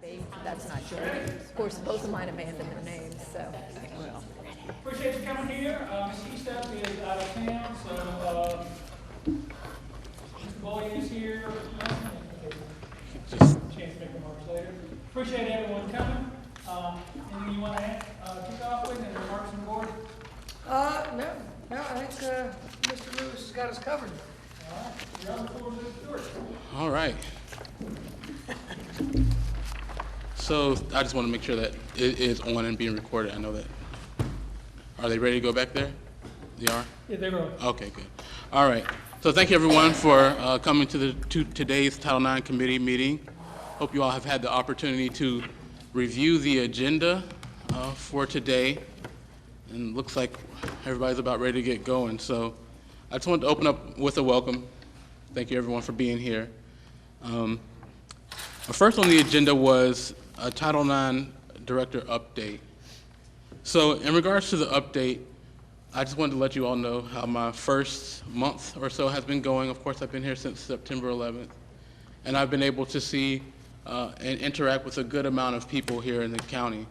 names. That's not true. Of course, both of mine abandoned their names, so. Well, Appreciate you coming here. Ms. Eastup is out of town, so, Mr. Bullion is here. just Chance to make remarks later. Appreciate everyone coming. Anything you want to add, kick off with, and remarks from the board? No, I think, Mr. Lewis has got us covered. All right, you're on the floor, Mr. Stewart. all right. So I just want to make sure that it is on and being recorded. I know that. Are they ready to go back there? They are? Yeah, they were. Okay, good. All right. So thank you everyone for coming to today's Title IX committee meeting. Hope you all have had the opportunity to review the agenda for today. And looks like everybody's about ready to get going. So I just wanted to open up with a welcome. Thank you everyone for being here. First on the agenda was a Title IX Director update. So in regards to the update, I just wanted to let you all know how my first month or so has been going. Of course, I've been here since September 11th, and I've been able to see and interact with a good amount of people here in the county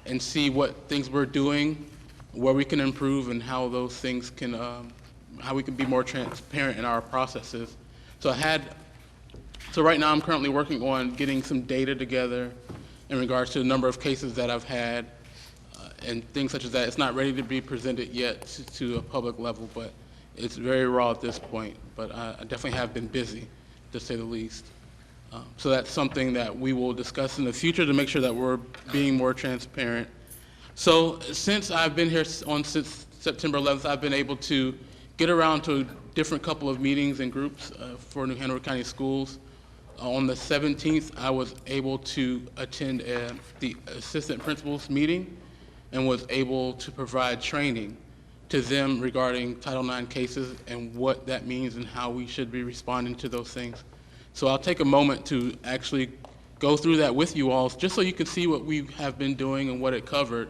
and see what things we're doing, where we can improve, and how those things can, how we can be more transparent in our processes. So right now I'm currently working on getting some data together in regards to the number of cases that I've had and things such as that. It's not ready to be presented yet to a public level, but it's very raw at this point. But I definitely have been busy, to say the least. So that's something that we will discuss in the future to make sure that we're being more transparent. So since I've been here since September 11th, I've been able to get around to a different couple of meetings and groups for New Hanover County Schools. On the 17th, I was able to attend the assistant principals meeting and was able to provide training to them regarding Title IX cases and what that means and how we should be responding to those things. So I'll take a moment to actually go through that with you all, just so you can see what we have been doing and what it covered.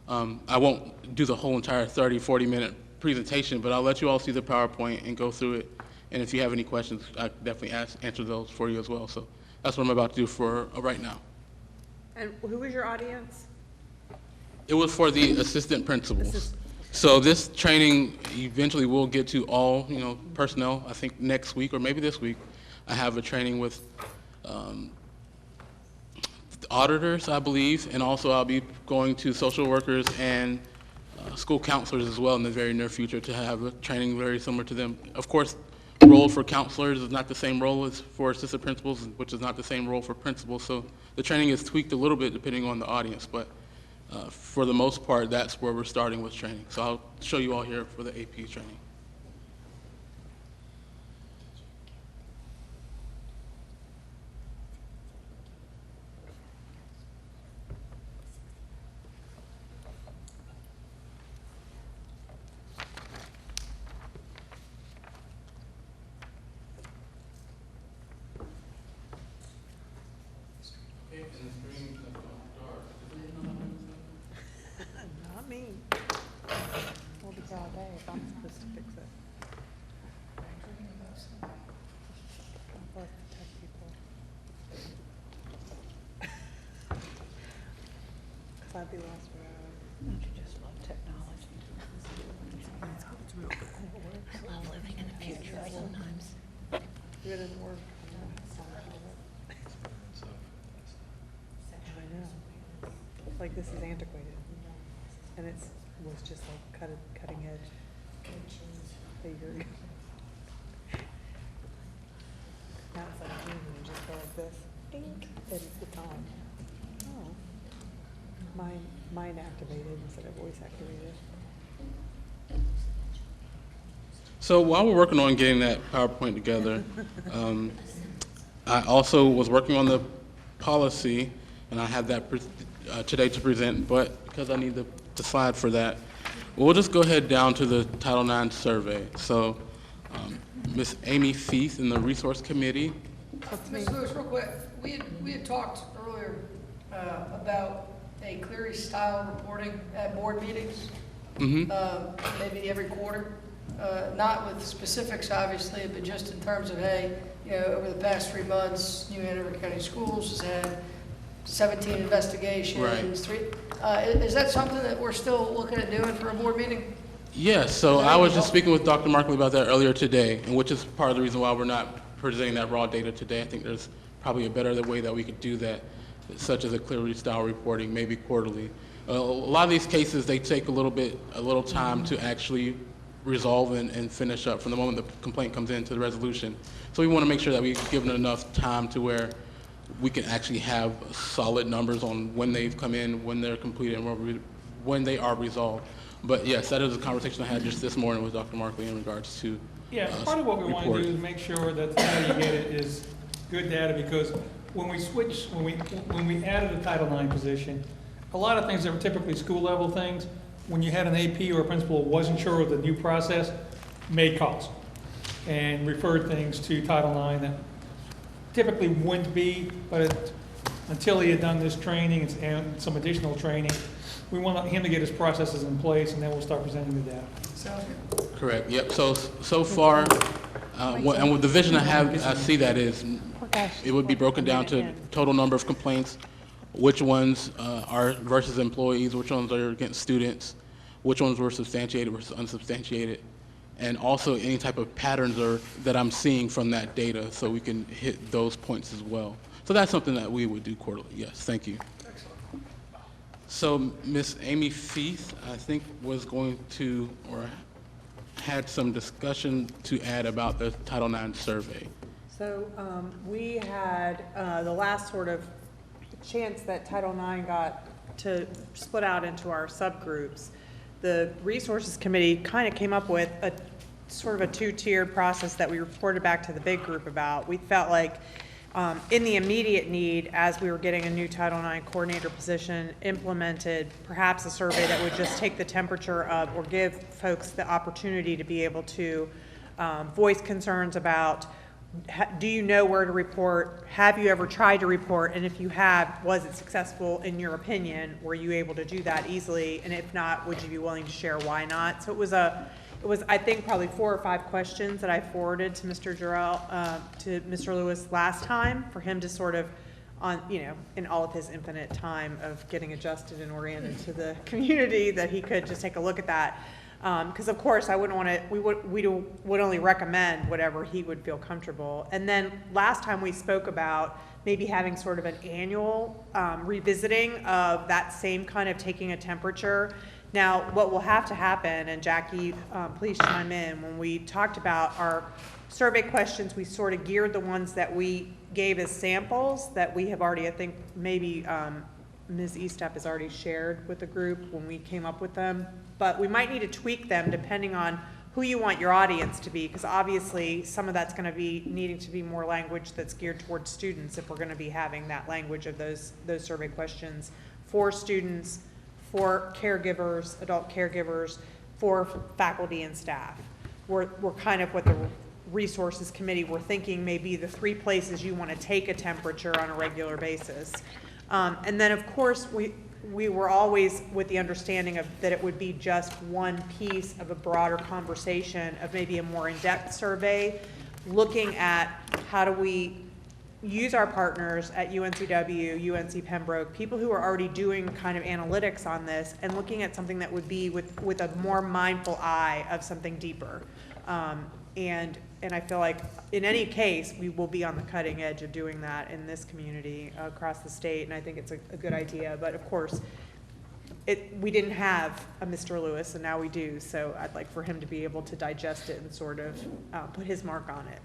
I won't do the whole entire 30, 40-minute presentation, but I'll let you all see the PowerPoint and go through it. And if you have any questions, I definitely answer those for you as well. So that's what I'm about to do for right now. And who was your audience? It was for the assistant principals. So this training eventually will get to all, personnel. I think next week or maybe this week, I have a training with auditors, I believe, and also I'll be going to social workers and school counselors as well in the very near future to have a training very similar to them. Of course, the role for counselors is not the same role as for assistant principals, which is not the same role for principals. So the training is tweaked a little bit depending on the audience, but for the most part, that's where we're starting with training. So I'll show you all here for the AP training. Not me. We'll be here all day if I'm supposed to fix it. I'll protect people. 'Cause I'd be lost without it. Don't you just love technology? It's real cool. I love living in the future sometimes. If it doesn't work, I know. Like this is antiquated. And was just like cutting edge. A year ago. Now it's like, you just go like this. Ding, and it's the time. Oh. Mine activated instead of voice activated. So while we're working on getting that PowerPoint together, I also was working on the policy, and I have that today to present, but because I need the slide for that, we'll just go ahead down to the Title IX survey. So Ms. Amy Feith in the Resource Committee. Ms. Lewis, real quick, we had talked earlier about a Clery style reporting at board meetings, maybe every quarter. Not with specifics, obviously, but just in terms of, hey, over the past 3 months, New Hanover County Schools has had 17 investigations. Right. Is that something that we're still looking at doing for a board meeting? Yes, so I was just speaking with Dr. Markley about that earlier today, and which is part of the reason why we're not presenting that raw data today. I think there's probably a better way that we could do that, such as a clery style reporting, maybe quarterly. A lot of these cases, they take a little time to actually resolve and finish up from the moment the complaint comes into the resolution. So we want to make sure that we've given enough time to where we can actually have solid numbers on when they've come in, when they're completed, and when they are resolved. But yes, that is a conversation I had just this morning with Dr. Markley in regards to Yeah, part of what we want to do reporting. is make sure that the data you get is good data, because when we added a Title IX position, a lot of things that were typically school level things, when you had an AP or a principal who wasn't sure of the new process, made calls and referred things to Title IX that typically wouldn't be, but until he had done this training and some additional training, we want him to get his processes in place, and then we'll start presenting the data. Sounds good. Correct, yep. So far, and with the vision I see that is, it would be broken down to total number of complaints, which ones are versus employees, which ones are against students, which ones were substantiated versus unsubstantiated, and also any type of patterns that I'm seeing from that data, so we can hit those points as well. So that's something that we would do quarterly, yes, thank you. So Ms. Amy Feith, I think, was going to, or had some discussion to add about the Title IX survey. So we had the last sort of chance that Title IX got to split out into our subgroups. The Resources Committee kind of came up with a sort of a two-tiered process that we reported back to the big group about. We felt like in the immediate need, as we were getting a new Title IX coordinator position implemented, perhaps a survey that would just take the temperature of, or give folks the opportunity to be able to voice concerns about, do you know where to report? Have you ever tried to report? And if you have, was it successful in your opinion? Were you able to do that easily? And if not, would you be willing to share why not? So it was, I think, probably 4 or 5 questions that I forwarded to Mr. Jarrell, to Mr. Lewis last time, for him to sort of, in all of his infinite time of getting adjusted and oriented to the community, that he could just take a look at that. Because of course I wouldn't want to, we would only recommend whatever he would feel comfortable. And then last time we spoke about maybe having sort of an annual revisiting of that same kind of taking a temperature. Now, what will have to happen, and Jackie, please chime in, when we talked about our survey questions, we sort of geared the ones that we gave as samples that we have already, I think, maybe Ms. Eastep has already shared with the group when we came up with them. But we might need to tweak them depending on who you want your audience to be, because obviously some of that's going to be needing to be more language that's geared towards students if we're going to be having that language of those survey questions for students, for caregivers, adult caregivers, for faculty and staff. We're kind of what the Resources Committee were thinking may be the 3 places you want to take a temperature on a regular basis. And then of course we were always with the understanding of that it would be just one piece of a broader conversation of maybe a more in-depth survey, looking at how do we use our partners at UNCW, UNC Pembroke, people who are already doing kind of analytics on this, and looking at something that would be with a more mindful eye of something deeper. And I feel like in any case, we will be on the cutting edge of doing that in this community across the state, and I think it's a good idea. But of course, we didn't have a Mr. Lewis, and now we do, so I'd like for him to be able to digest it and sort of put his mark on it.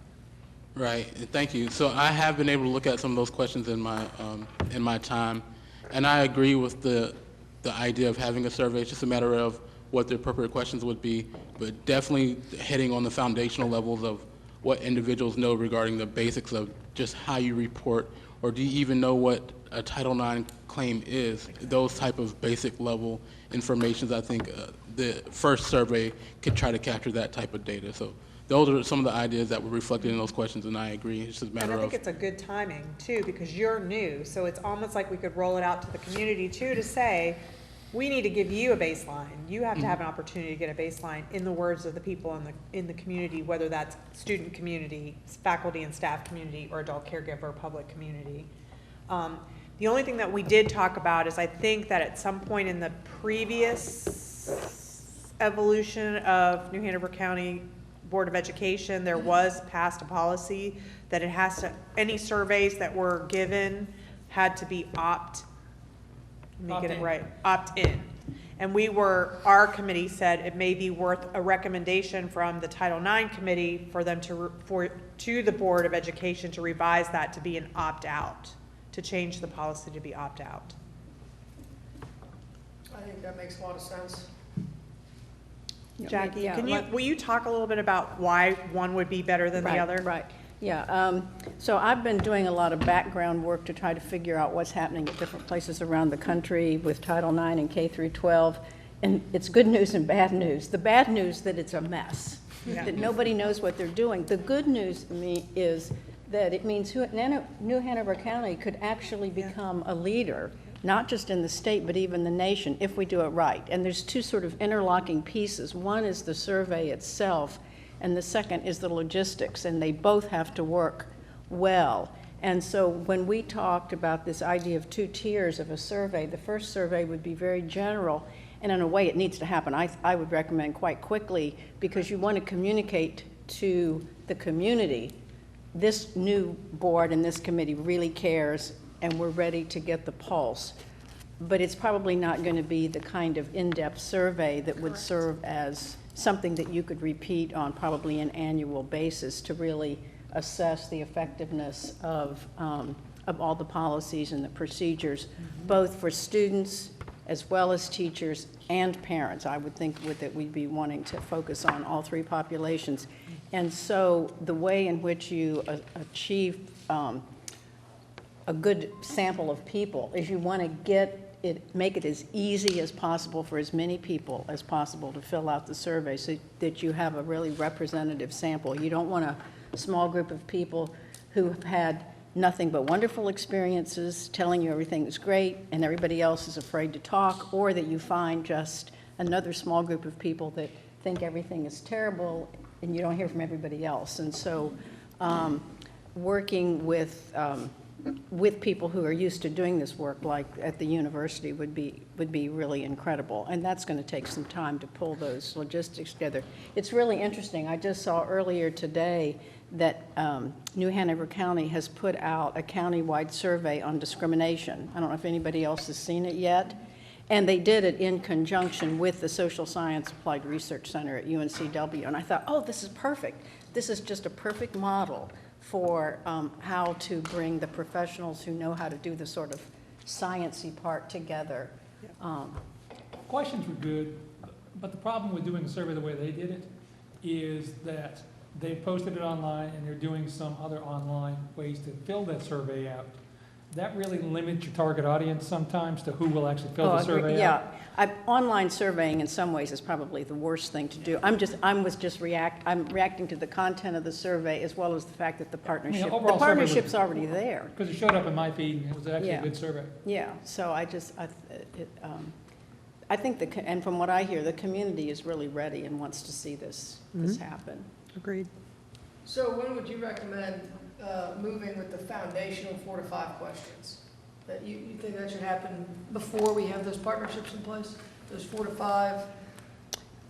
Right, thank you. So I have been able to look at some of those questions in my time, and I agree with the idea of having a survey. It's just a matter of what the appropriate questions would be, but definitely hitting on the foundational levels of what individuals know regarding the basics of just how you report, or do you even know what a Title IX claim is. Those type of basic level informations, I think the first survey could try to capture that type of data. So those are some of the ideas that were reflected in those questions, and I agree. It's just a matter and I of... think it's a good timing, too, because you're new, so it's almost like we could roll it out to the community, too, to say, we need to give you a baseline. You have to have an opportunity to get a baseline in the words of the people in the community, whether that's student community, faculty and staff community, or adult caregiver public community. The only thing that we did talk about is I think that at some point in the previous evolution of New Hanover County Board of Education, there was passed a policy that it has to, any surveys that were given had to be let me get it Opt-in. right, opt-in. And our committee said it may be worth a recommendation from the Title IX committee for them to the Board of Education to revise that to be an opt-out, to change the policy to be opt-out. I think that makes a lot of sense. Jackie, Yeah, will you talk a little bit about why one would be better than the Right, other? Right, yeah. So I've been doing a lot of background work to try to figure out what's happening at different places around the country with Title IX and K through 12. And it's good news and bad news. The bad news that it's a mess, that nobody knows what they're doing. The good news to me is that it means New Hanover County could actually become a leader, not just in the state, but even the nation, if we do it right. And there's two sort of interlocking pieces. One is the survey itself, and the second is the logistics, and they both have to work well. And so when we talked about this idea of 2 tiers of a survey, the first survey would be very general, and in a way it needs to happen, I would recommend quite quickly, because you want to communicate to the community, this new board and this committee really cares, and we're ready to get the pulse. But it's probably not going to be the kind of in-depth survey that would serve as something that you could repeat on probably an annual basis to really assess the effectiveness of all the policies and the procedures, both for students as well as teachers and parents. I would think that we'd be wanting to focus on all 3 populations. And so the way in which you achieve a good sample of people is you want to make it as easy as possible for as many people as possible to fill out the survey so that you have a really representative sample. You don't want a small group of people who have had nothing but wonderful experiences telling you everything is great and everybody else is afraid to talk, or that you find just another small group of people that think everything is terrible and you don't hear from everybody else. And so working with people who are used to doing this work, like at the university, would be really incredible. And that's going to take some time to pull those logistics together. It's really interesting. I just saw earlier today that New Hanover County has put out a county-wide survey on discrimination. I don't know if anybody else has seen it yet. And they did it in conjunction with the Social Science Applied Research Center at UNCW. And I thought, oh, this is perfect. This is just a perfect model for how to bring the professionals who know how to do the sort of science-y part together. Questions were good, but the problem with doing the survey the way they did it is that they posted it online and they're doing some other online ways to fill that survey out. That really limits your target audience sometimes to who will actually fill the survey out. Yeah, online surveying in some ways is probably the worst thing to do. I'm reacting to the content of the survey as well as the fact that the partnership's already there. Because it showed up in my feed and it was actually a good survey. Yeah, so I think and from what I hear, the community is really ready and wants to see this happen. Agreed. So when would you recommend moving with the foundational 4 to 5 questions? That you think that should happen before we have those partnerships in place? Those 4 to 5?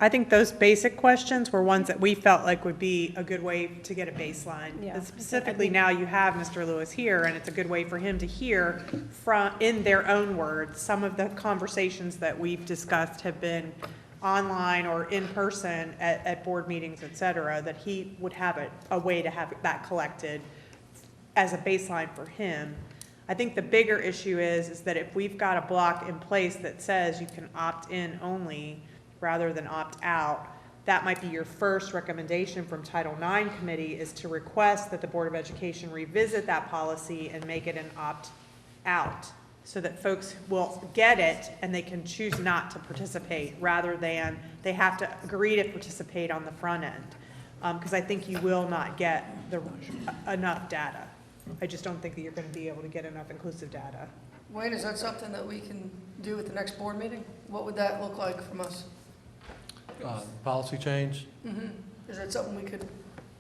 I think those basic questions were ones that we felt like would be a good way to get a baseline. Yeah. And specifically now you have Mr. Lewis here, and it's a good way for him to hear in their own words. Some of the conversations that we've discussed have been online or in person at board meetings, et cetera, that he would have a way to have that collected as a baseline for him. I think the bigger issue is that if we've got a block in place that says you can opt in only rather than opt out, that might be your first recommendation from Title IX committee, is to request that the Board of Education revisit that policy and make it an opt out, so that folks will get it and they can choose not to participate rather than they have to agree to participate on the front end. Because I think you will not get enough data. I just don't think that you're going to be able to get enough inclusive data. Wayne, is that something that we can do at the next board meeting? What would that look like from us? Policy change? Is that something we could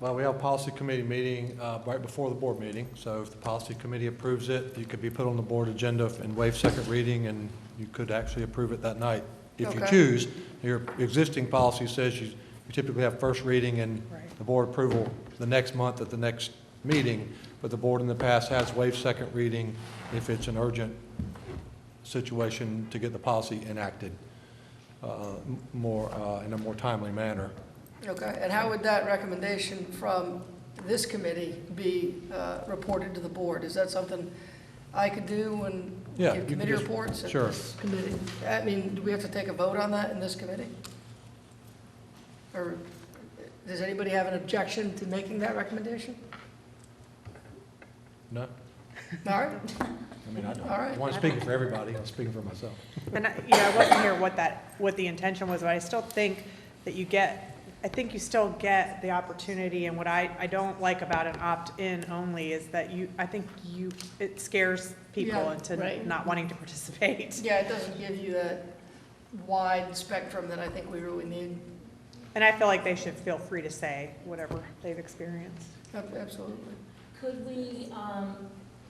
Well, we have a policy committee meeting right before the board meeting, so if the policy committee approves it, you could be put on the board agenda and waive second reading, and you could actually approve it that night. If you Okay. choose, your existing policy says you typically have first reading and Right. the board approval the next month at the next meeting, but the board in the past has waived second reading if it's an urgent situation to get the policy enacted in a more timely manner. Okay, and how would that recommendation from this committee be reported to the board? Is that something I could do and Yeah, give you committee could just- reports at sure. this committee? I mean, do we have to take a vote on that in this committee? Or does anybody have an objection to making that recommendation? No? All right, I mean, I don't. All right. I'm not speaking for everybody, I'm speaking for myself. And, I wasn't here what the intention was, but I still think that I think you still get the opportunity, and what I don't like about an opt-in only is that it scares people Yeah, into right. not wanting to participate. yeah, it doesn't give you that wide spectrum that I think we really need. And I feel like they should feel free to say whatever they've experienced. Absolutely. Could we,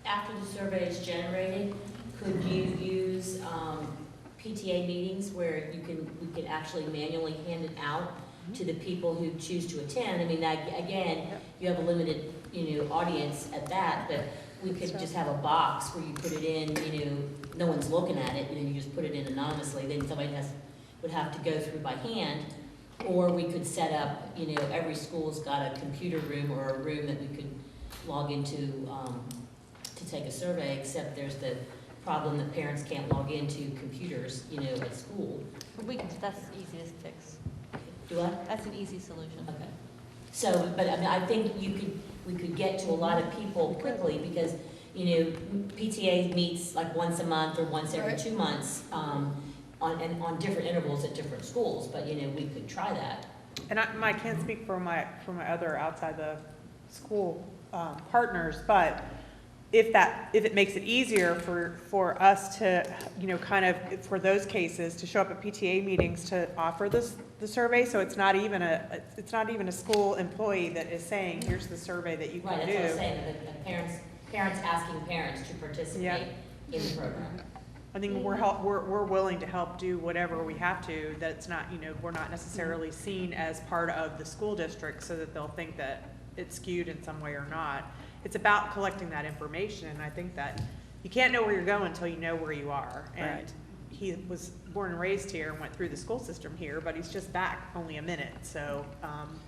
after the survey is generated, could you use PTA meetings where we could actually manually hand it out to the people who choose to attend? I mean, again, you have a limited, audience at that, but we could just have a box where you put it in, no one's looking at it, you just put it in anonymously, then somebody would have to go through by hand. Or we could set up, every school's got a computer room or a room that we could log into to take a survey, except there's the problem that parents can't log into computers, at school. That's easy to fix. Do what? That's an easy solution. Okay. So, but I mean, I think we could get to a lot of people quickly because, PTA meets like once a month or once every Right. 2 months, on different intervals at different schools, but, we could try that. And I can't speak for my other outside the school partners, but if it makes it easier for us to, kind of, for those cases, to show up at PTA meetings to offer the survey, so it's not even a school employee that is saying, here's the survey that you Right, can that's what I'm do. saying, the parents asking parents to participate in the program. I think we're willing to help do whatever we have to, that it's not, we're not necessarily seen as part of the school district so that they'll think that it's skewed in some way or not. It's about collecting that information, and I think that you can't know where you're going until you know where you are. And Right. he was born and raised here and went through the school system here, but he's just back only a minute, so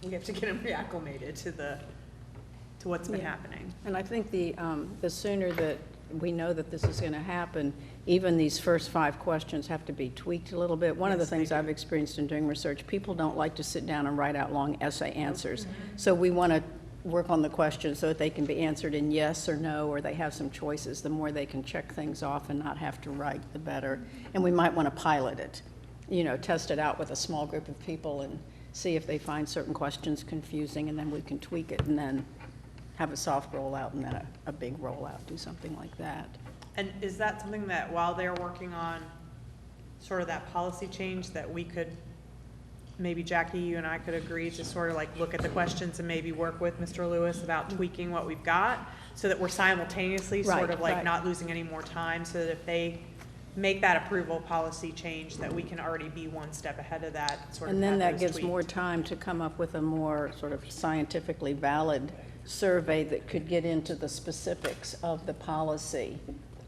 we have to get him reacclimated to what's been Yeah. happening. And I think the sooner that we know that this is going to happen, even these first 5 questions have to be tweaked a little bit. One of the Yes, they things do. I've experienced in doing research, people don't like to sit down and write out long essay answers. So we want to work on the questions so that they can be answered in yes or no, or they have some choices. The more they can check things off and not have to write, the better. And we might want to pilot it, test it out with a small group of people and see if they find certain questions confusing, and then we can tweak it and then have a soft rollout and then a big rollout, do something like that. And is that something that while they're working on sort of that policy change, that we could, maybe Jackie, you and I could agree to sort of like look at the questions and maybe work with Mr. Lewis about tweaking what we've got so that we're simultaneously sort Right, of like right. not losing any more time, so that if they make that approval policy change, that we can already be one step ahead of that, sort of And then have that those gives tweaked. more time to come up with a more sort of scientifically valid survey that could get into the specifics of the policy.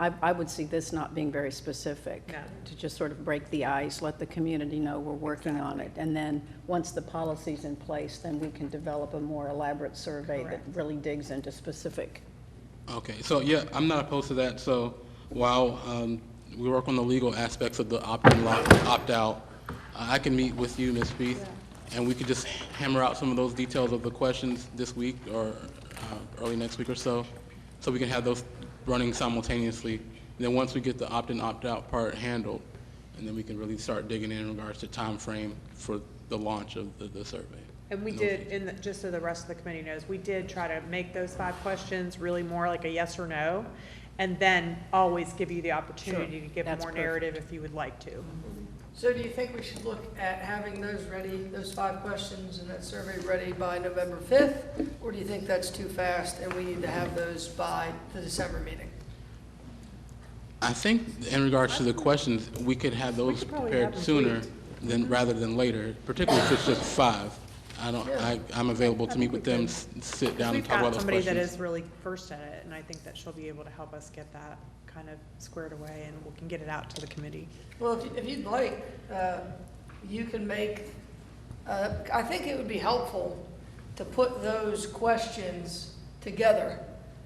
I would see this not being very specific. No. To just sort of break the ice, let the community know we're working on it. And then, once the policy's in place, then we can develop a more elaborate survey that Correct. really digs into specific. Okay, so yeah, I'm not opposed to that. So while we work on the legal aspects of the opt-in, opt-out, I can meet with you, Ms. Spieth, and we could just hammer out some of those details of the questions this week or early next week or so we can have those running simultaneously. And then once we get the opt-in, opt-out part handled, and then we can really start digging in regards to time frame for the launch of the survey. And we did, just so the rest of the committee knows, we did try to make those 5 questions really more like a yes or no, and then always give you the opportunity to give That's more perfect. narrative if you would like to. So do you think we should look at having those ready, those 5 questions and that survey ready by November 5th? Or do you think that's too fast and we need to have those by the December meeting? I think in regards to the questions, we could have those could probably prepared have them sooner rather than later, particularly if it's just 5. I'm available to meet with them, sit down and We've talk about got those somebody questions. that is really first at it, and I think that she'll be able to help us get that kind of squared away, and we can get it out to the committee. Well, if you'd like, you can make, I think it would be helpful to put those questions together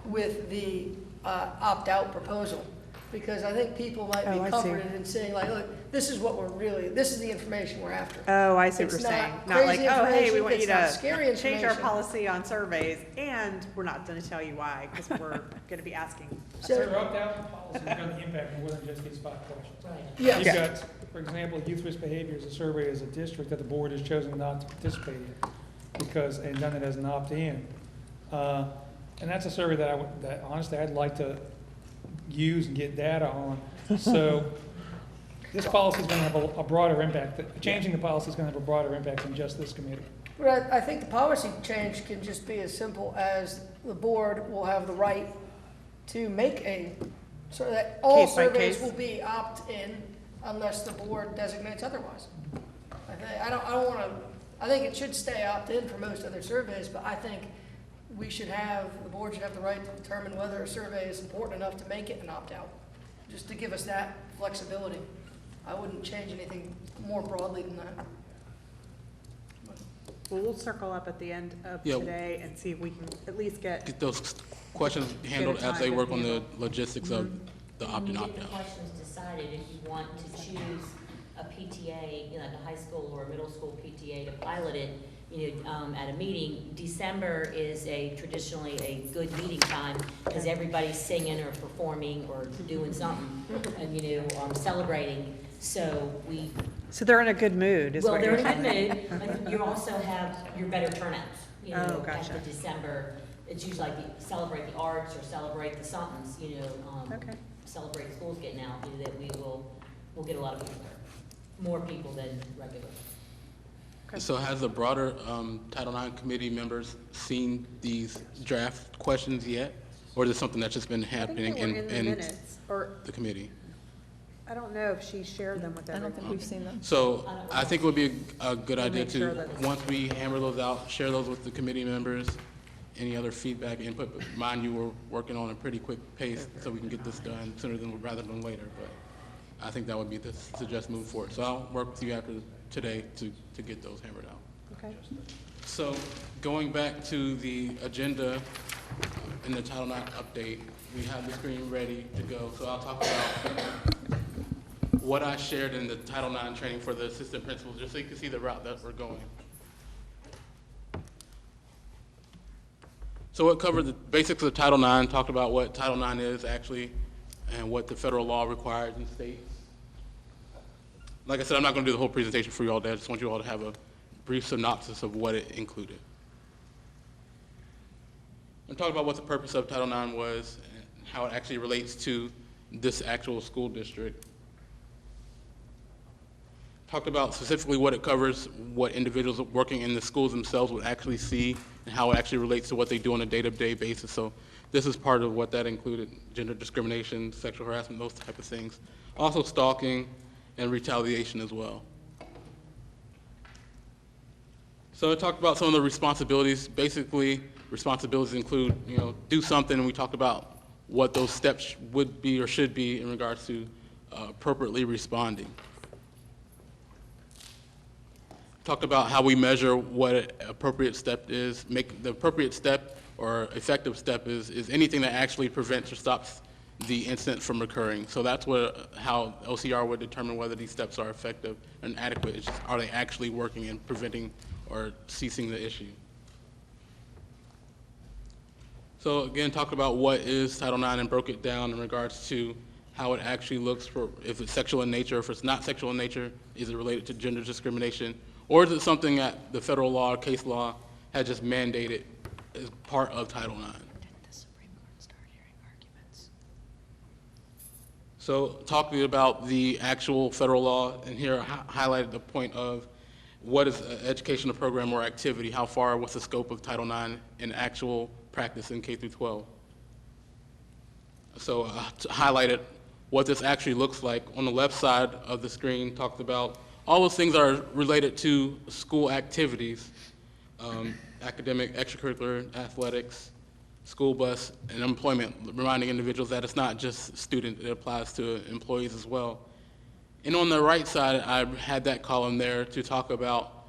with the opt-out proposal. Because I think people might Oh, I be see. comforted in saying like, look, this is what this is the information we're after. Oh, I see what It's you're not saying. Not like, crazy oh, hey, we information, want you it's not to scary change our information. policy on surveys, and we're not gonna tell you why, because we're gonna be asking. So your opt-out policy is going to impact more than just these 5 questions. Right. Yeah. You've got, for example, youth risk behavior is a survey as a district that the board has chosen not to participate in because, and done it as an opt-in. And that's a survey that honestly I'd like to use and get data on. So this policy is going to have a broader impact. Changing the policy is going to have a broader impact than just this committee. But I think the policy change can just be as simple as the board will have the right to make so that all Case by surveys case. will be opt-in unless the board designates otherwise. I don't want to, I think it should stay opt-in for most other surveys, but I think the board should have the right to determine whether a survey is important enough to make it an opt-out, just to give us that flexibility. I wouldn't change anything more broadly than that. Well, we'll circle up at the end of Yeah. today and see if we can at least get, Those questions handled as they time work to on the handle. logistics of the When opt-in, you get the opt-out. questions decided, if you want to choose a PTA, like a high school or a middle school PTA to pilot it, at a meeting, December is traditionally a good meeting time because everybody's singing or performing or doing something and, celebrating. So so they're in a good mood, is well, what they're you're in a saying. good mood, but you also have your better turnouts, Oh, at gotcha. the December. It's usually like celebrate the arts or celebrate the somethings, Okay. celebrate schools getting out, that we'll get a lot of people there. More people than regular. So has the broader Title IX committee members seen these draft questions yet? Or is it something that's just been I think happening they were in the in minutes, or the committee? I don't know if she shared them with I don't everyone. think we've seen them. So I think it would be a good We'll idea make sure to, that- once we hammer those out, share those with the committee members. Any other feedback, input, but mind you, we're working on a pretty quick pace so we can get this done sooner rather than later. But I think that would be the suggest move forward. So I'll work with you after today to get those hammered out. Okay. So going back to the agenda in the Title IX update, we have the screen ready to go. So I'll talk about what I shared in the Title IX training for the assistant principals, just so you can see the route that we're going. So it covered the basics of Title IX, talked about what Title IX is actually, and what the federal law requires and states. Like I said, I'm not going to do the whole presentation for you all today. I just want you all to have a brief synopsis of what it included. And talk about what the purpose of Title IX was and how it actually relates to this actual school district. Talked about specifically what it covers, what individuals working in the schools themselves would actually see, and how it actually relates to what they do on a day-to-day basis. So this is part of what that included: gender discrimination, sexual harassment, those type of things. Also stalking and retaliation as well. So I talked about some of the responsibilities. Basically, responsibilities include, do something, and we talked about what those steps would be or should be in regards to appropriately responding. Talked about how we measure what an appropriate step is. The appropriate step or effective step is anything that actually prevents or stops the incident from occurring. So that's how OCR would determine whether these steps are effective and adequate. It's just, are they actually working in preventing or ceasing the issue? So again, talked about what is Title IX and broke it down in regards to how it actually looks for if it's sexual in nature. If it's not sexual in nature, is it related to gender discrimination? Or is it something that the federal law or case law had just mandated as part of Title IX? So talking about the actual federal law, and here I highlighted the point of what is an educational program or activity, how far, what's the scope of Title IX in actual practice in K through 12. So highlighted what this actually looks like. On the left side of the screen, talked about all those things are related to school activities, academic, extracurricular, athletics, school bus, and employment, reminding individuals that it's not just student, it applies to employees as well. And on the right side, I had that column there to talk about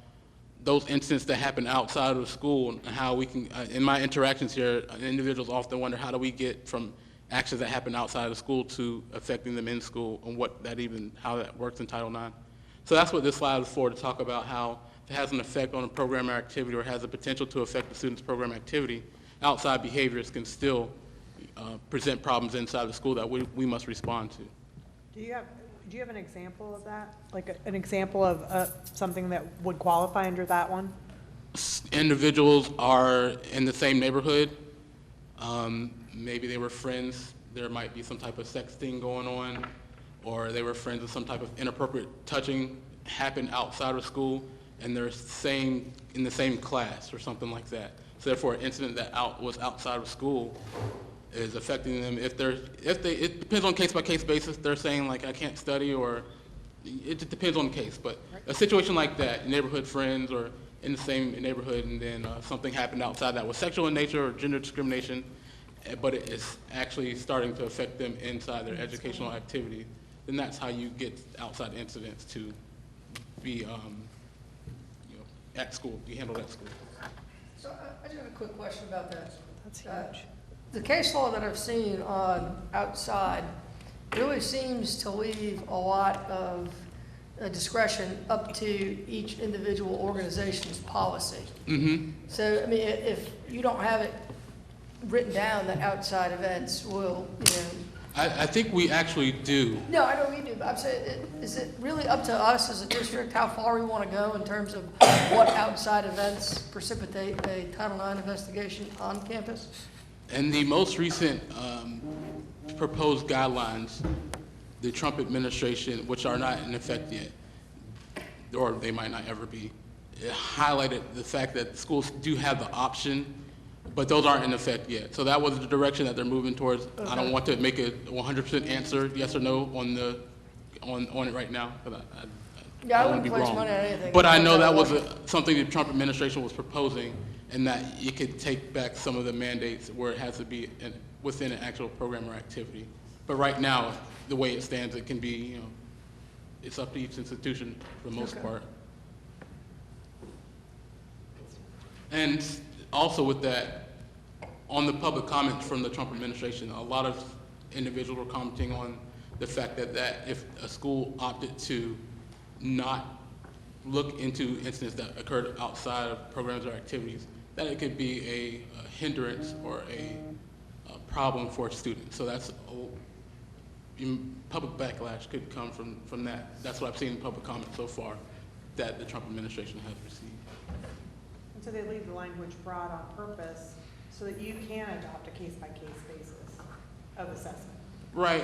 those incidents that happen outside of school and how we can, in my interactions here, individuals often wonder how do we get from actions that happen outside of school to affecting them in school and how that works in Title IX. So that's what this slide is for, to talk about how it has an effect on a program or activity or has the potential to affect the student's program activity. Outside behaviors can still present problems inside the school that we must respond to. Do you have an example of that? Like an example of something that would qualify under that one? Individuals are in the same neighborhood. Maybe they were friends. There might be some type of sexting going on, or they were friends with some type of inappropriate touching happened outside of school, and they're in the same class or something like that. So therefore, an incident that was outside of school is affecting them. It depends on case-by-case basis. They're saying like, I can't study, or it just depends on the case. But a situation like that, neighborhood friends or in the same neighborhood, and then something happened outside that was sexual in nature or gender discrimination, but it is actually starting to affect them inside their educational activity, then that's how you get outside incidents to be at school, be handled at school. So I just have a quick question about that. That's huge. The case law that I've seen on outside really seems to leave a lot of discretion up to each individual organization's policy. Mm-hmm. So, I mean, if you don't have it written down that outside events will, I think we actually do. No, I know we do, but I'm saying, is it really up to us as a district how far we want to go in terms of what outside events precipitate a Title IX investigation on campus? In the most recent proposed guidelines, the Trump administration, which are not in effect yet, or they might not ever be, it highlighted the fact that schools do have the option, but those aren't in effect yet. So that was the direction that they're moving towards. Okay. I don't want to make a 100% answer, yes or no, on it right now, because I wouldn't place money on anything. But I know that was something the Trump administration was proposing, and that it could take back some of the mandates where it has to be within an actual program or activity. But right now, the way it stands, it can be, it's up to each institution for the most part. And also with that, on the public comments from the Trump administration, a lot of individuals were commenting on the fact that if a school opted to not look into incidents that occurred outside of programs or activities, that it could be a hindrance or a problem for students. So that's public backlash could come from that. That's what I've seen in public comment so far that the Trump administration has received. And so they leave the language broad on purpose so that you can adopt a case-by-case basis of assessment. Right.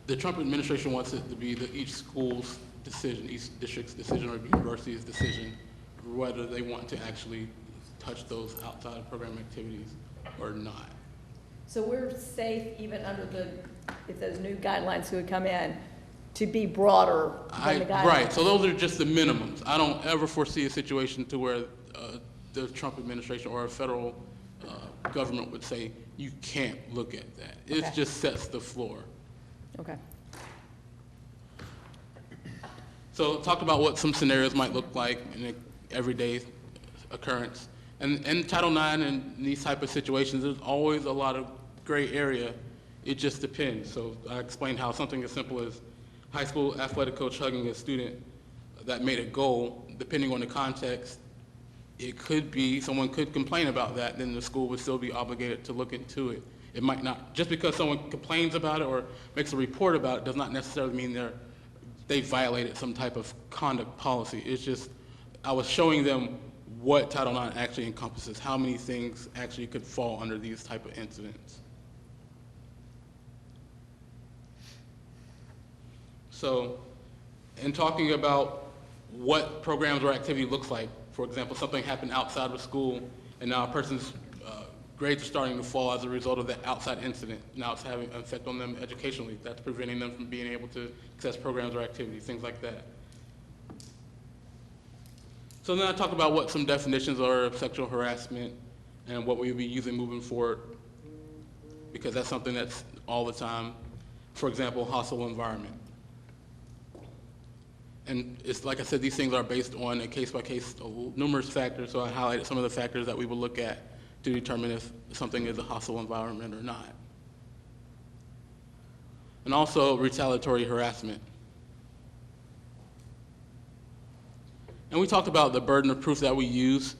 The Trump administration wants it to be each school's decision, each district's decision, or university's decision, whether they want to actually touch those outside of program activities or not. So we're safe even under if those new guidelines would come in, to be broader than the guidelines? Right, so those are just the minimums. I don't ever foresee a situation to where the Trump administration or a federal government would say, you can't look at that. It just sets the floor. Okay. So talk about what some scenarios might look like in an everyday occurrence. And in Title IX and these type of situations, there's always a lot of gray area. It just depends. So I explained how something as simple as high school athletic coach hugging a student that made a goal, depending on the context, it could be, someone could complain about that, then the school would still be obligated to look into it. It might not, just because someone complains about it or makes a report about it does not necessarily mean they violated some type of conduct policy. It's just, I was showing them what Title IX actually encompasses, how many things actually could fall under these type of incidents. So in talking about what programs or activity looks like, for example, something happened outside of school and now a person's grades are starting to fall as a result of that outside incident. Now it's having an effect on them educationally. That's preventing them from being able to access programs or activities, things like that. So then I talk about what some definitions are of sexual harassment and what we'll be using moving forward, because that's something that's all the time. For example, hostile environment. And it's like I said, these things are based on a case-by-case, numerous factors, so I highlighted some of the factors that we will look at to determine if something is a hostile environment or not. And also retaliatory harassment. And we talked about the burden of proof that we use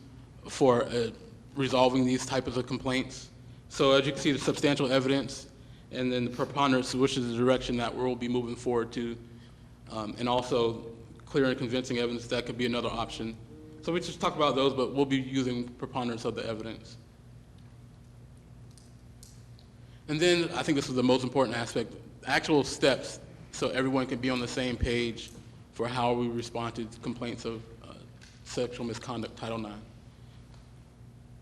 for resolving these types of complaints. So as you can see, the substantial evidence, and then the preponderance, which is the direction that we'll be moving forward to, and also clear and convincing evidence, that could be another option. So we just talk about those, but we'll be using preponderance of the evidence. And then I think this is the most important aspect, actual steps, so everyone can be on the same page for how we respond to complaints of sexual misconduct, Title IX.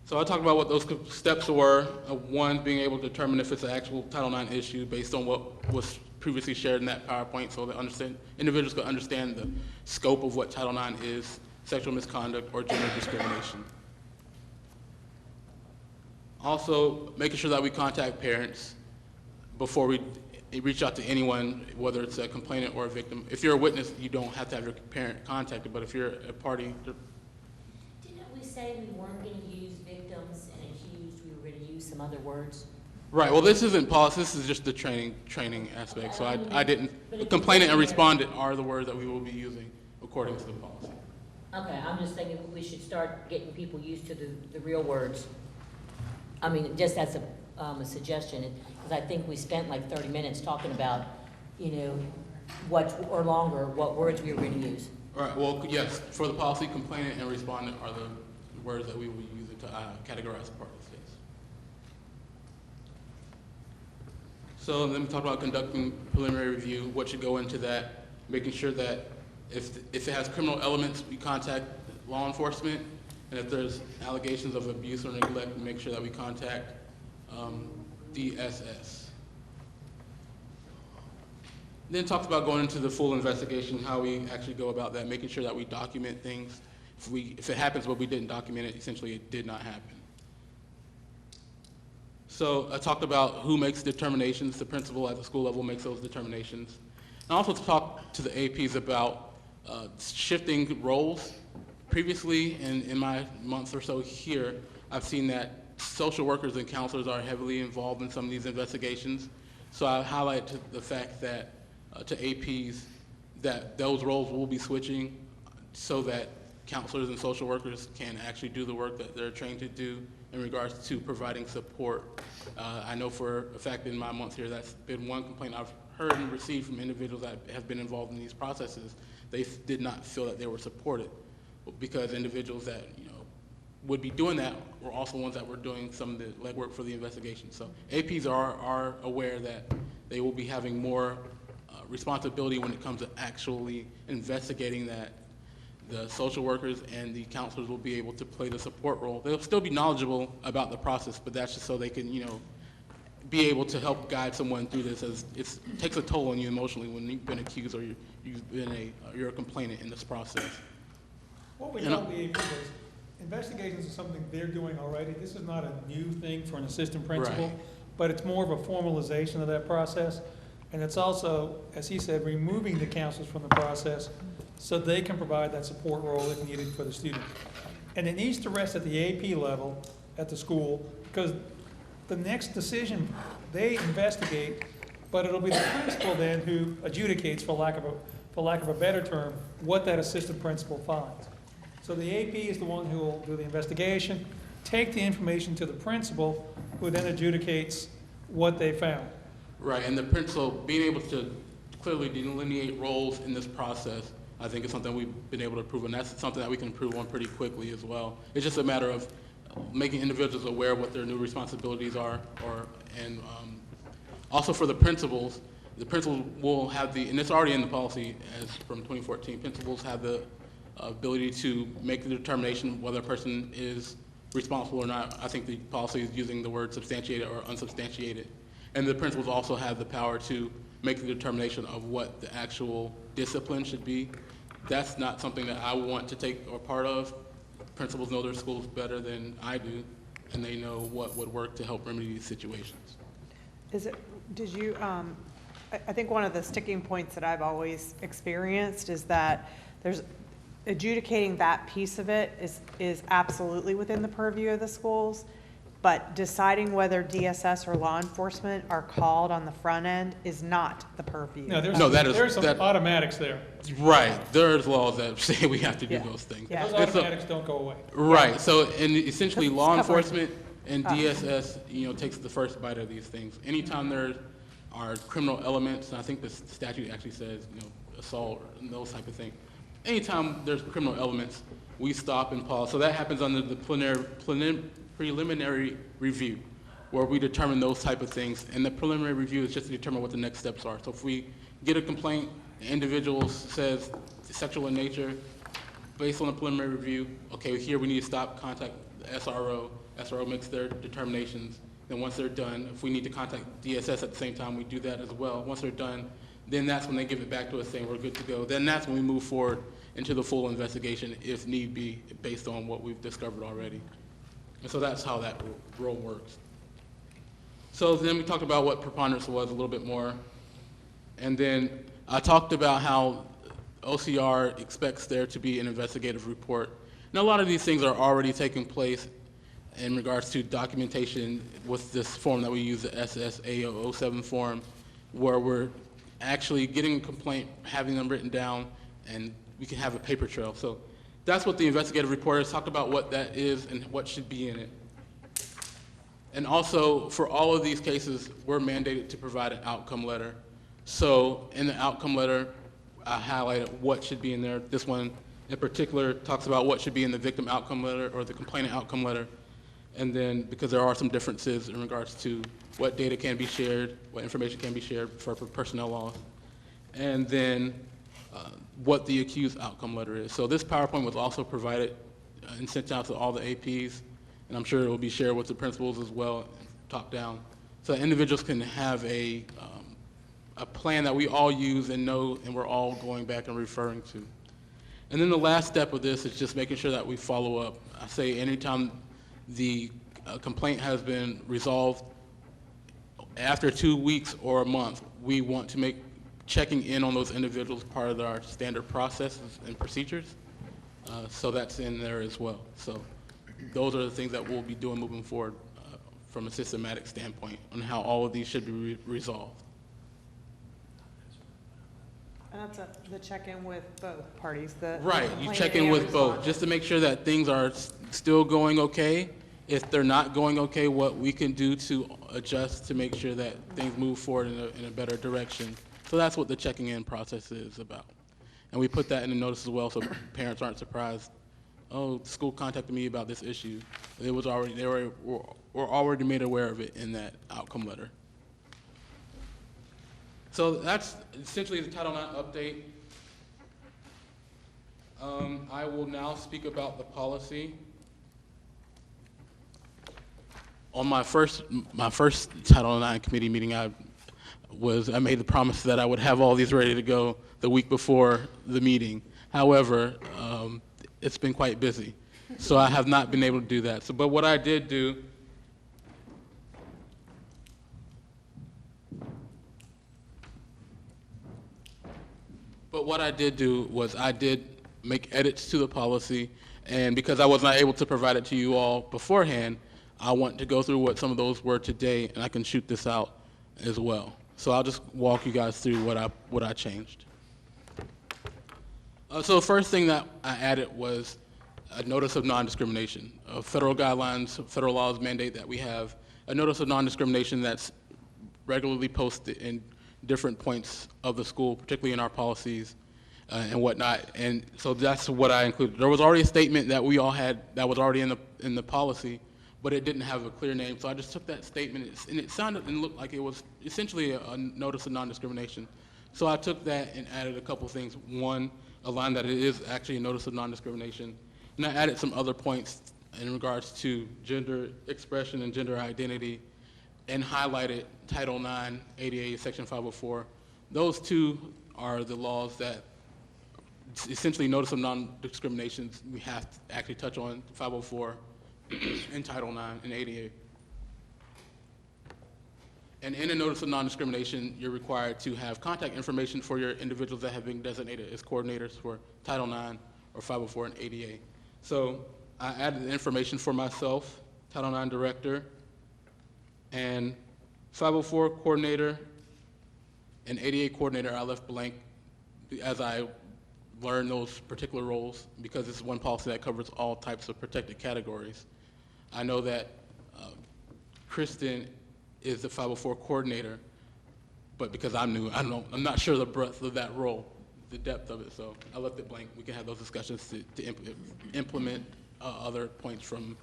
So I talked about what those steps were. One, being able to determine if it's an actual Title IX issue based on what was previously shared in that PowerPoint, so that individuals could understand the scope of what Title IX is, sexual misconduct or gender discrimination. Also, making sure that we contact parents before we reach out to anyone, whether it's a complainant or a victim. If you're a witness, you don't have to have your parent contacted, but if you're a party, Didn't we say we weren't going to use victims and accused, we were going to use some other words? right, well, this isn't policy, this is just the training aspect. So I didn't, complainant and respondent are the words that we will be using according to the policy. Okay, I'm just thinking we should start getting people used to the real words. I mean, just as a suggestion, because I think we spent like 30 minutes talking about, you know, or longer, what words we were going to use. All right, well, yes, for the policy, complainant and respondent are the words that we will be using to categorize the parties, yes. So then we talked about conducting preliminary review, what should go into that, making sure that if it has criminal elements, we contact law enforcement, and if there's allegations of abuse or neglect, we make sure that we contact DSS. Then talked about going into the full investigation, how we actually go about that, making sure that we document things. If it happens but we didn't document it, essentially it did not happen. So I talked about who makes determinations. The principal at the school level makes those determinations. And also to talk to the APs about shifting roles. Previously, in my month or so here, I've seen that social workers and counselors are heavily involved in some of these investigations. So I highlight the fact that to APs that those roles will be switching so that counselors and social workers can actually do the work that they're trained to do in regards to providing support. I know for a fact in my month here, that's been one complaint I've heard and received from individuals that have been involved in these processes. They did not feel that they were supported because individuals that, you know, would be doing that were also ones that were doing some of the legwork for the investigation. So APs are aware that they will be having more responsibility when it comes to actually investigating that. The social workers and the counselors will be able to play the support role. They'll still be knowledgeable about the process, but that's just so they can, you know, be able to help guide someone through this, as it takes a toll on you emotionally when you've been accused or you're a complainant in this process. What we told the AP was, investigations are something they're doing already. This is not a new thing for an assistant principal, Right. but it's more of a formalization of that process. And it's also, as he said, removing the counselors from the process so they can provide that support role if needed for the student. And it needs to rest at the AP level at the school, because the next decision, they investigate, but it'll be the principal then who adjudicates, for lack of a better term, what that assistant principal finds. So the AP is the one who will do the investigation, take the information to the principal, who then adjudicates what they found. Right, and the principal being able to clearly delineate roles in this process, I think is something we've been able to prove, and that's something that we can improve on pretty quickly as well. It's just a matter of making individuals aware of what their new responsibilities are, and also for the principals, the principals will have and it's already in the policy as from 2014, principals have the ability to make the determination whether a person is responsible or not. I think the policy is using the word substantiated or unsubstantiated. And the principals also have the power to make the determination of what the actual discipline should be. That's not something that I want to take or part of. Principals know their schools better than I do, and they know what would work to help remedy these situations. I think one of the sticking points that I've always experienced is that there's adjudicating that piece of it is absolutely within the purview of the schools, but deciding whether DSS or law enforcement are called on the front end is not the purview. No, there's that some automatics there. Right, there's laws that say we have to do Yeah. those things. Yeah. Those automatics don't go away. Right, so, and essentially, It's law covering- enforcement and DSS, takes the first bite of these things. Anytime there are criminal elements, and I think the statute actually says, assault and those type of things. Anytime there's criminal elements, we stop and pause. So that happens under the preliminary review, where we determine those type of things. And the preliminary review is just to determine what the next steps are. So if we get a complaint, the individual says sexual in nature, based on the preliminary review, okay, here we need to stop, contact the SRO. SRO makes their determinations. Then once they're done, if we need to contact DSS at the same time, we do that as well. Once they're done, then that's when they give it back to us saying we're good to go. Then that's when we move forward into the full investigation if need be, based on what we've discovered already. And so that's how that role works. So then we talked about what preponderance was a little bit more. And then I talked about how OCR expects there to be an investigative report. Now, a lot of these things are already taking place in regards to documentation with this form that we use, the SSA07 form, where we're actually getting a complaint, having them written down, and we can have a paper trail. So that's what the investigative report is, talked about what that is and what should be in it. And also, for all of these cases, we're mandated to provide an outcome letter. So in the outcome letter, I highlighted what should be in there. This one in particular talks about what should be in the victim outcome letter or the complainant outcome letter. And then, because there are some differences in regards to what data can be shared, what information can be shared for personnel laws, and then what the accused outcome letter is. So this PowerPoint was also provided and sent out to all the APs, and I'm sure it will be shared with the principals as well, top down, so that individuals can have a plan that we all use and know, and we're all going back and referring to. And then the last step of this is just making sure that we follow up. I say anytime the complaint has been resolved, after 2 weeks or a month, we want to make checking in on those individuals part of our standard processes and procedures. So that's in there as well. So those are the things that we'll be doing moving forward from a systematic standpoint on how all of these should be resolved. And that's the check-in with both parties, the Right, you complainant check in and with both, respondent. just to make sure that things are still going okay. If they're not going okay, what we can do to adjust to make sure that things move forward in a better direction. So that's what the checking in process is about. And we put that in the notice as well, so parents aren't surprised. Oh, the school contacted me about this issue. It was already, they were already made aware of it in that outcome letter. So that's essentially the Title IX update. I will now speak about the policy. On my first Title IX committee meeting, I made the promise that I would have all these ready to go the week before the meeting. However, it's been quite busy, so I have not been able to do that. But what I did do was I did make edits to the policy, and because I was not able to provide it to you all beforehand, I want to go through what some of those were today, and I can shoot this out as well. So I'll just walk you guys through what I changed. So the first thing that I added was a notice of non-discrimination. Federal guidelines, federal laws mandate that we have a notice of non-discrimination that's regularly posted in different points of the school, particularly in our policies and whatnot. And so that's what I included. There was already a statement that we all had that was already in the policy, but it didn't have a clear name. So I just took that statement, and it sounded and looked like it was essentially a notice of non-discrimination. So I took that and added a couple things. One, a line that it is actually a notice of non-discrimination, and I added some other points in regards to gender expression and gender identity, and highlighted Title IX, ADA, Section 504. Those two are the laws that essentially notice of non-discrimination. We have to actually touch on 504 and Title IX and ADA. And in a notice of non-discrimination, you're required to have contact information for your individuals that have been designated as coordinators for Title IX or 504 and ADA. So I added the information for myself, Title IX director, and 504 coordinator and ADA coordinator I left blank as I learned those particular roles, because it's one policy that covers all types of protected categories. I know that Kristen is the 504 coordinator, but because I'm new, I'm not sure the breadth of that role, the depth of it, so I left it blank. We can have those discussions to implement other points from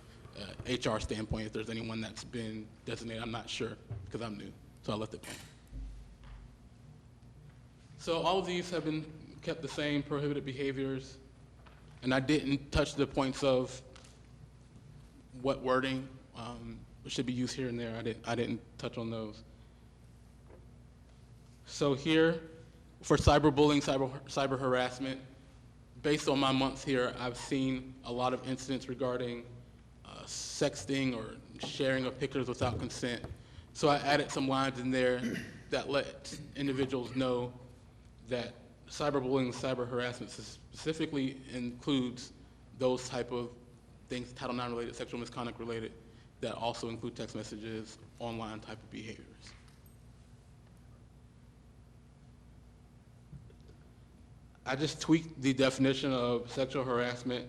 HR standpoint, if there's anyone that's been designated. I'm not sure because I'm new, so I left it blank. So all of these have been kept the same, prohibited behaviors, and I didn't touch the points of what wording should be used here and there. I didn't touch on those. So here, for cyberbullying, cyber harassment, based on my months here, I've seen a lot of incidents regarding sexting or sharing of pictures without consent. So I added some lines in there that let individuals know that cyberbullying, cyber harassment specifically includes those type of things, Title IX related, sexual misconduct related, that also include text messages, online type of behaviors. I just tweaked the definition of sexual harassment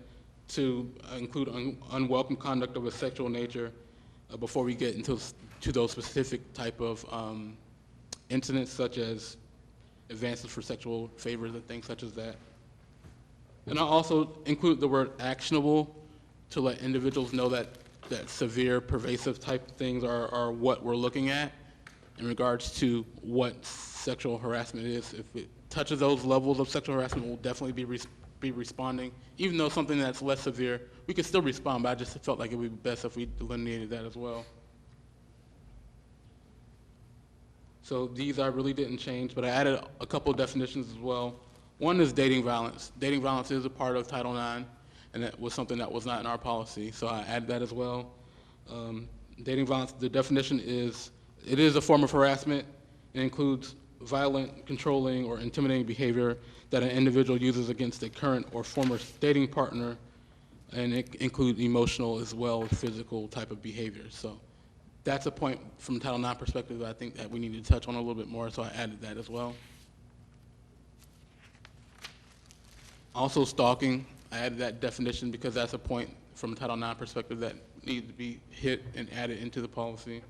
to include unwelcome conduct of a sexual nature before we get into those specific type of incidents, such as advances for sexual favors and things such as that. And I also include the word actionable to let individuals know that severe, pervasive type things are what we're looking at in regards to what sexual harassment is. If it touches those levels of sexual harassment, we'll definitely be responding. Even though something that's less severe, we can still respond, but I just felt like it would be best if we delineated that as well. So these I really didn't change, but I added a couple of definitions as well. One is dating violence. Dating violence is a part of Title IX, and that was something that was not in our policy, so I added that as well. Dating violence, the definition is, it is a form of harassment. It includes violent, controlling, or intimidating behavior that an individual uses against a current or former dating partner, and it includes emotional as well as physical type of behavior. So that's a point from a Title IX perspective that I think that we need to touch on a little bit more, so I added that as well. Also stalking, I added that definition because that's a point from a Title IX perspective that needs to be hit and added into the policy.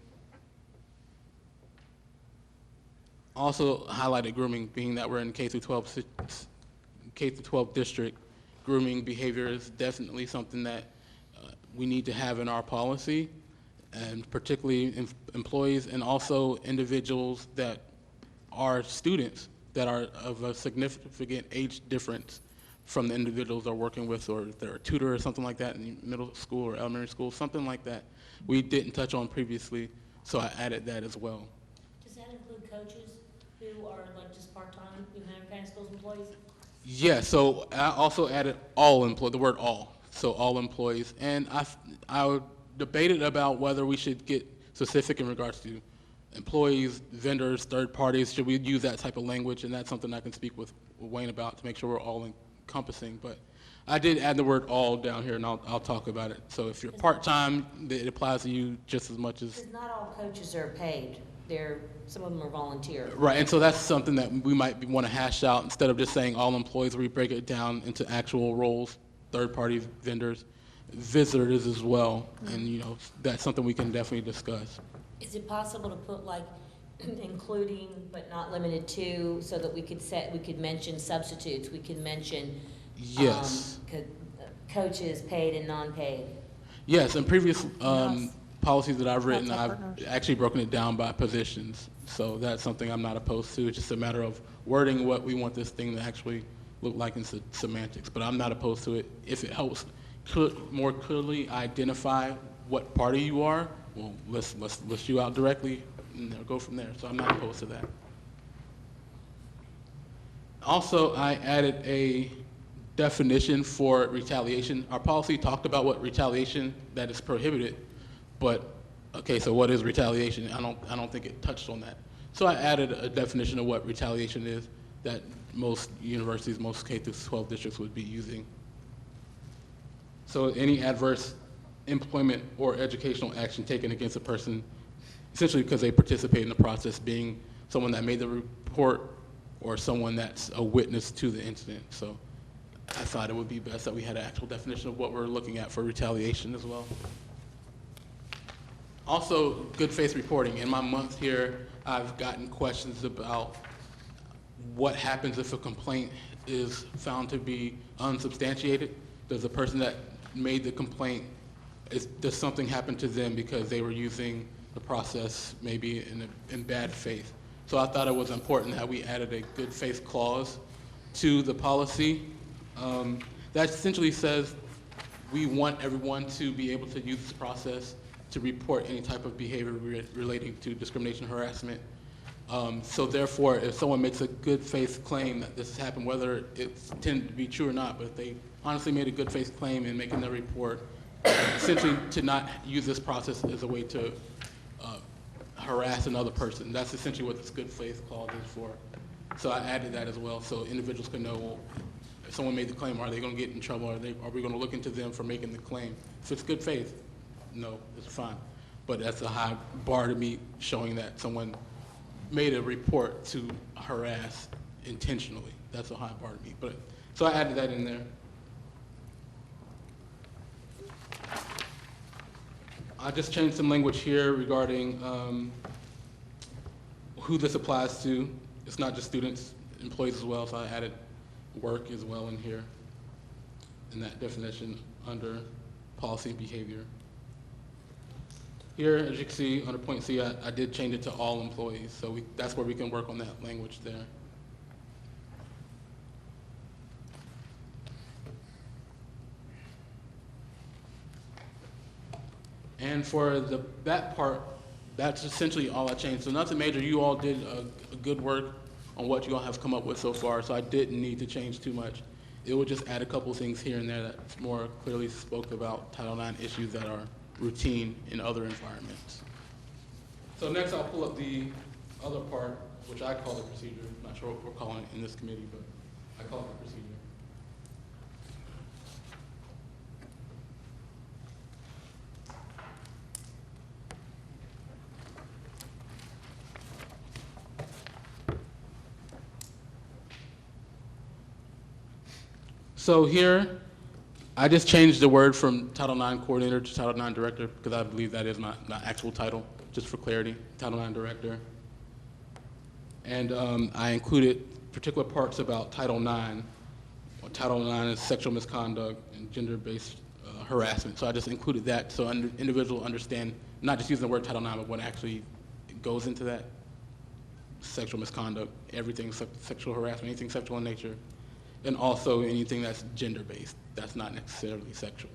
Also highlighted grooming, being that we're in K-12 district. Grooming behavior is definitely something that we need to have in our policy, and particularly employees and also individuals that are students that are of a significant age difference from the individuals they're working with, or if they're a tutor or something like that in middle school or elementary school, something like that we didn't touch on previously, so I added that as well. Does that include coaches who are like just part-time, New Hampshire County Schools employees? Yeah, so I also added all employees, the word all, so all employees. And I debated about whether we should get specific in regards to employees, vendors, third parties. Should we use that type of language? And that's something I can speak with Wayne about to make sure we're all encompassing. But I did add the word all down here, and I'll talk about it. So if you're part-time, it applies to you just as much as... Because not all coaches are paid. Some of them are volunteer. Right, and so that's something that we might want to hash out instead of just saying all employees. We break it down into actual roles, third-party vendors, visitors as well, and that's something we can definitely discuss. Is it possible to put like including but not limited to, so that we could mention substitutes, we could mention Yes. coaches paid and non-paid? Yes, in previous Yes. policies that I've written, That's our I've partners. actually broken it down by positions. So that's something I'm not opposed to. It's just a matter of wording what we want this thing to actually look like in semantics. But I'm not opposed to it. If it helps more clearly identify what party you are, well, let's list you out directly and go from there. So I'm not opposed to that. Also, I added a definition for retaliation. Our policy talked about what retaliation that is prohibited, but okay, so what is retaliation? I don't think it touched on that. So I added a definition of what retaliation is that most universities, most K through 12 districts would be using. So any adverse employment or educational action taken against a person, essentially because they participate in the process, being someone that made the report or someone that's a witness to the incident. So I thought it would be best that we had an actual definition of what we're looking at for retaliation as well. Also, good faith reporting. In my month here, I've gotten questions about what happens if a complaint is found to be unsubstantiated. Does the person that made the complaint, does something happen to them because they were using the process maybe in bad faith? So I thought it was important that we added a good faith clause to the policy. That essentially says we want everyone to be able to use this process to report any type of behavior relating to discrimination, harassment. So therefore, if someone makes a good faith claim that this has happened, whether it's intended to be true or not, but if they honestly made a good faith claim in making their report, essentially to not use this process as a way to harass another person. That's essentially what this good faith clause is for. So I added that as well, so individuals can know, well, if someone made the claim, are they going to get in trouble? Are we going to look into them for making the claim? If it's good faith, no, it's fine. But that's a high bar to meet, showing that someone made a report to harass intentionally. That's a high bar to meet. But so I added that in there. I just changed some language here regarding who this applies to. It's not just students, employees as well, so I added work as well in here in that definition under policy and behavior. Here, as you can see, under point C, I did change it to all employees, so that's where we can work on that language there. And for that part, that's essentially all I changed. So nothing major. You all did a good work on what you all have come up with so far, so I didn't need to change too much. It would just add a couple things here and there that more clearly spoke about Title IX issues that are routine in other environments. So next I'll pull up the other part, which I call the procedure. I'm not sure what we're calling it in this committee, but I call it the procedure. So here, I just changed the word from Title IX coordinator to Title IX director because I believe that is my actual title, just for clarity, Title IX director. And I included particular parts about Title IX. Title IX is sexual misconduct and gender-based harassment. So I just included that so individuals understand, not just using the word Title IX, but what actually goes into that. Sexual misconduct, everything sexual harassment, anything sexual in nature. And also anything that's gender-based, that's not necessarily sexual.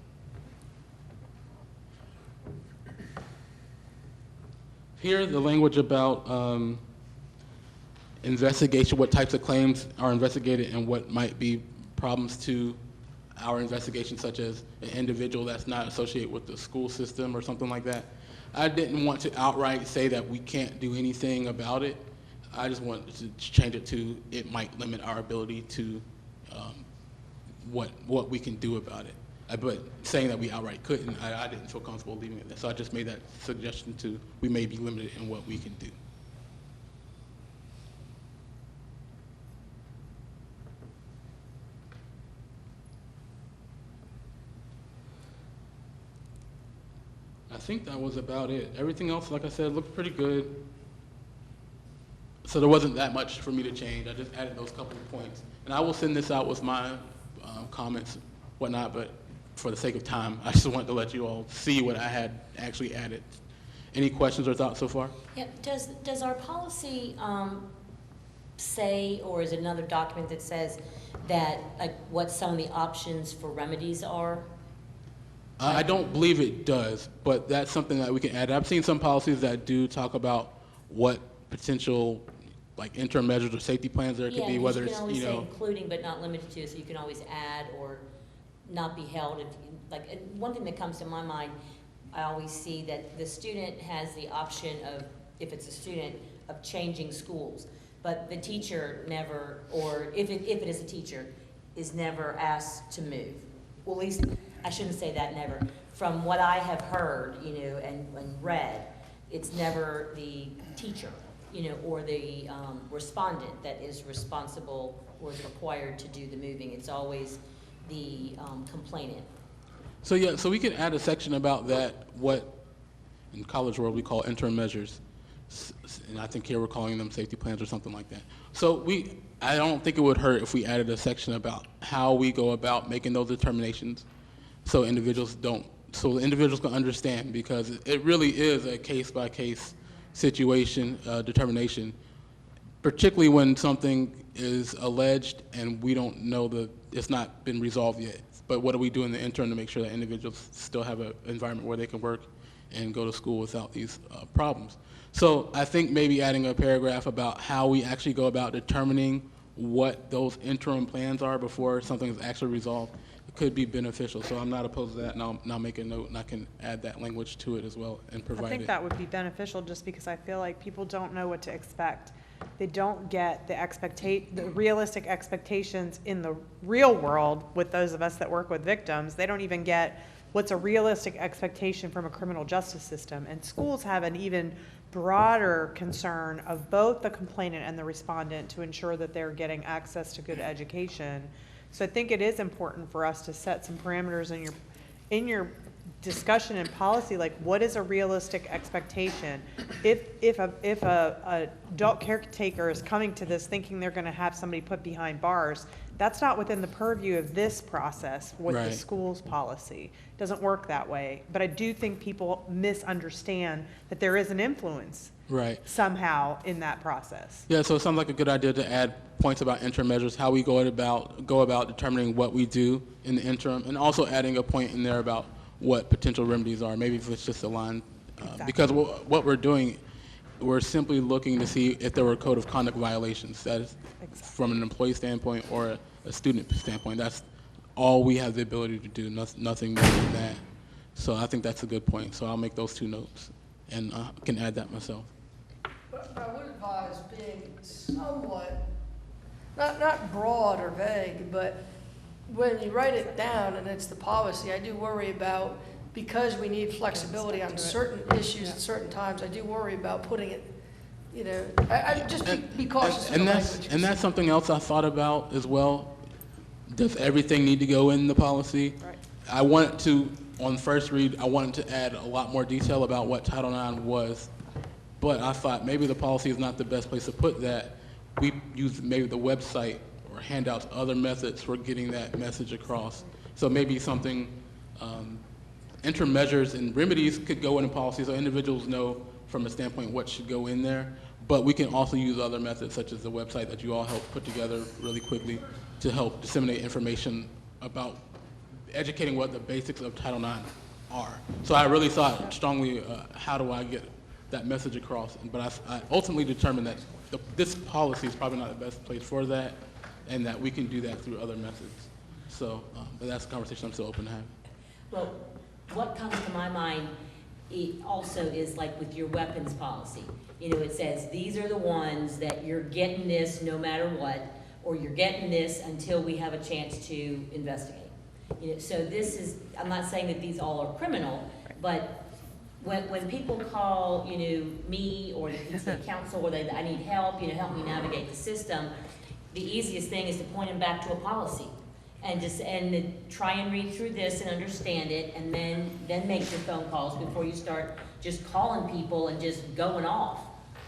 Here, the language about investigation, what types of claims are investigated and what might be problems to our investigation, such as an individual that's not associated with the school system or something like that. I didn't want to outright say that we can't do anything about it. I just wanted to change it to it might limit our ability to what we can do about it. But saying that we outright couldn't, I didn't feel comfortable leaving it there. So I just made that suggestion to we may be limited in what we can do. I think that was about it. Everything else, like I said, looked pretty good. So there wasn't that much for me to change. I just added those couple of points. And I will send this out with my comments, whatnot, but for the sake of time, I just wanted to let you all see what I had actually added. Any questions or thoughts so far? Yeah, does our policy say, or is it another document that says that, like, what some of the options for remedies are? I don't believe it does, but that's something that we can add. I've seen some policies that do talk about what potential, like, interim measures or safety plans there could be, whether Yeah, it's, you can always you say know. including but not limited to, so you can always add or not be held. If like, and one thing that comes to my mind, I always see that the student has the option of, if it's a student, of changing schools. But the teacher never, or if it is a teacher, is never asked to move. Well, at least, I shouldn't say that never. From what I have heard, you know, and read, it's never the teacher, you know, or the respondent that is responsible or is required to do the moving. It's always the complainant. So yeah, so we could add a section about that, what in college world we call interim measures. And I think here we're calling them safety plans or something like that. So I don't think it would hurt if we added a section about how we go about making those determinations so individuals can understand, because it really is a case-by-case situation, determination, particularly when something is alleged and we don't know it's not been resolved yet. But what do we do in the interim to make sure that individuals still have an environment where they can work and go to school without these problems? So I think maybe adding a paragraph about how we actually go about determining what those interim plans are before something is actually resolved could be beneficial. So I'm not opposed to that, and I'll make a note, and I can add that language to it as well and provide it. I think that would be beneficial, just because I feel like people don't know what to expect. They don't get the realistic expectations in the real world with those of us that work with victims. They don't even get what's a realistic expectation from a criminal justice system. And schools have an even broader concern of both the complainant and the respondent to ensure that they're getting access to good education. So I think it is important for us to set some parameters in your discussion and policy, like what is a realistic expectation? If a adult caretaker is coming to this thinking they're going to have somebody put behind bars, that's not within the purview of this process with the school's policy. It doesn't work that way. But I do think people misunderstand that there is an influence somehow in that process. Yeah, so it sounds like a good idea to add points about interim measures, how we go about determining what we do in the interim, and also adding a point in there about what potential remedies are, maybe if it's just a line. Because what we're doing, we're simply looking to see if there were code of conduct violations. That is from an employee standpoint or a student standpoint. That's all we have the ability to do, nothing more than that. So I think that's a good point. So I'll make those 2 notes and can add that myself. But I would advise being somewhat, not broad or vague, but when you write it down and it's the policy, I do worry about, because we need flexibility on certain issues at certain times, I do worry about putting it, you know, I just be cautious with the language. And that's something else I thought about as well. Does everything need to go in the policy? Right. I wanted to, on first read, I wanted to add a lot more detail about what Title IX was, but I thought maybe the policy is not the best place to put that. We use maybe the website or handouts, other methods for getting that message across. So maybe something, interim measures and remedies could go in a policy so individuals know from a standpoint what should go in there. But we can also use other methods such as the website that you all helped put together really quickly to help disseminate information about educating what the basics of Title IX are. So I really thought strongly, how do I get that message across? But I ultimately determined that this policy is probably not the best place for that, and that we can do that through other methods. So, but that's a conversation I'm still open to having. Well, what comes to my mind, it also is like with your weapons policy. You know, it says, these are the ones that you're getting this no matter what, or you're getting this until we have a chance to investigate. You know, so this is, I'm not saying that these all are criminal, but when people call, you know, me or the council, or I need help, you know, help me navigate the system, the easiest thing is to point them back to a policy and try and read through this and understand it, and then make your phone calls before you start just calling people and just going off.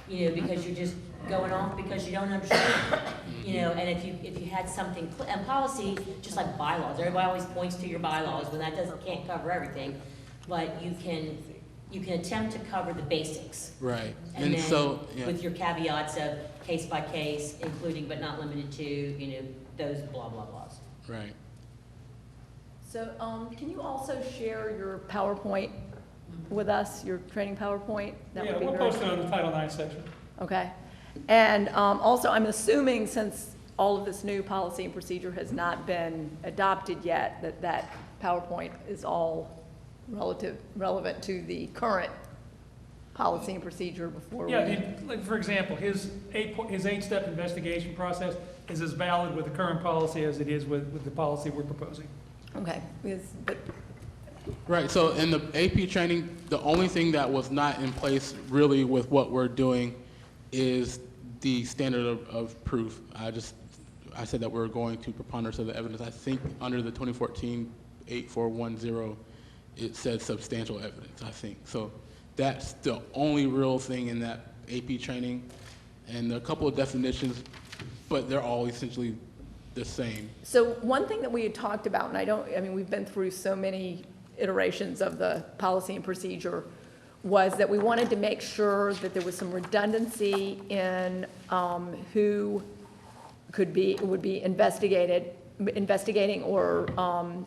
you know, because you're just going off because you don't understand. You know, and if you had something, and policy, just like bylaws, everybody always points to your bylaws, when that can't cover everything, but you can attempt to cover the basics. Right. And then so, yeah. with your caveats of case by case, including but not limited to, you know, those blah, blah, blahs. Right. So, can you also share your PowerPoint with us, your training PowerPoint? That Yeah, would be we'll very- post it on the Title IX section. Okay. And also, I'm assuming since all of this new policy and procedure has not been adopted yet, that PowerPoint is all relevant to the current policy and procedure before we... Yeah, like, for example, his eight-step investigation process is as valid with the current policy as it is with the policy we're proposing. Okay, but Right, so in the AP training, the only thing that was not in place really with what we're doing is the standard of proof. I said that we're going to preponderance of the evidence. I think under the 2014 8410, it says substantial evidence, I think. So that's the only real thing in that AP training. And a couple of definitions, but they're all essentially the same. So one thing that we had talked about, and we've been through so many iterations of the policy and procedure, was that we wanted to make sure that there was some redundancy in who would be investigating or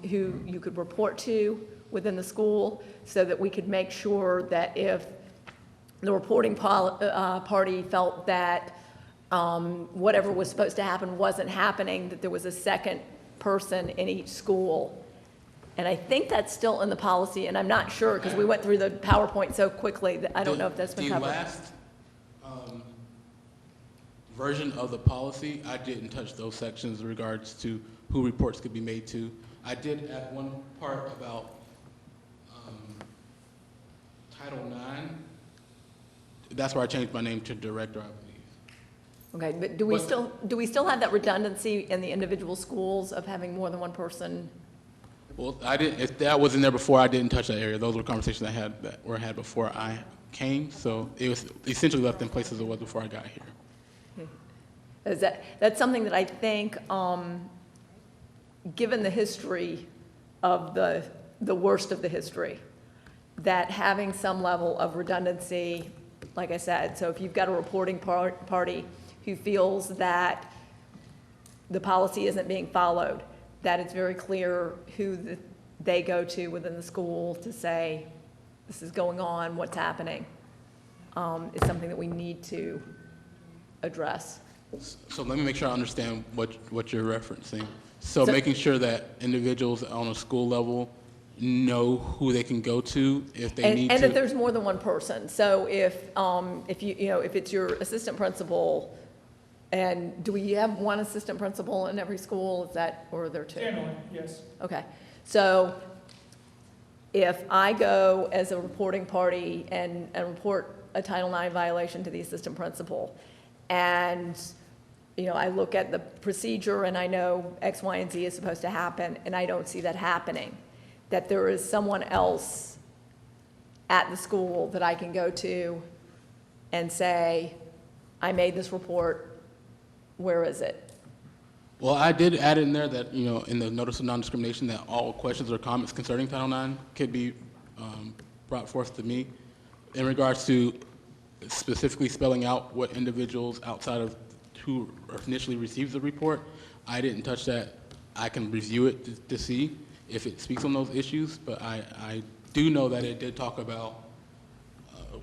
who you could report to within the school, so that we could make sure that if the reporting party felt that whatever was supposed to happen wasn't happening, that there was a second person in each school. And I think that's still in the policy, and I'm not sure, because we went through the PowerPoint so quickly that I don't know if that's been covered. The last version of the policy, I didn't touch those sections in regards to who reports could be made to. I did add one part about Title IX. That's where I changed my name to director, I believe. Okay, but do we still have that redundancy in the individual schools of having more than one person? Well, I didn't. If that was in there before, I didn't touch that area. Those were conversations that were had before I came. So it was essentially left in place as it was before I got here. That's something that I think, given the history of the worst of the history, that having some level of redundancy, like I said, so if you've got a reporting party who feels that the policy isn't being followed, that it's very clear who they go to within the school to say, this is going on, what's happening, is something that we need to address. So let me make sure I understand what you're referencing. So making sure that individuals on a school level know who they can go to if they need to. And if there's more than one person. So if if it's your assistant principal, and do we have one assistant principal in every school? Is that, or are there two? Generally, yes. Okay, so if I go as a reporting party and report a Title IX violation to the assistant principal, and I look at the procedure and I know X, Y, and Z is supposed to happen, and I don't see that happening, that there is someone else at the school that I can go to and say, I made this report, where is it? Well, I did add in there that, in the notice of non-discrimination, that all questions or comments concerning Title IX could be brought forth to me. In regards to specifically spelling out what individuals outside of who initially receives the report, I didn't touch that. I can review it to see if it speaks on those issues, but I do know that it did talk about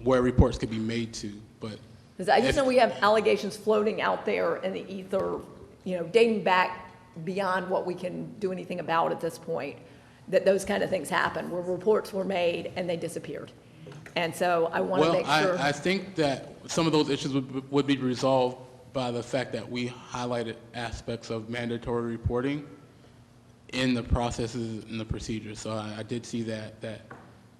where reports could be made to, but. Because I just know we have allegations floating out there in the ether, dating back beyond what we can do anything about at this point, that those kind of things happen, where reports were made and they disappeared. And so I want to make sure. Well, I think that some of those issues would be resolved by the fact that we highlighted aspects of mandatory reporting in the processes and the procedures. So I did see that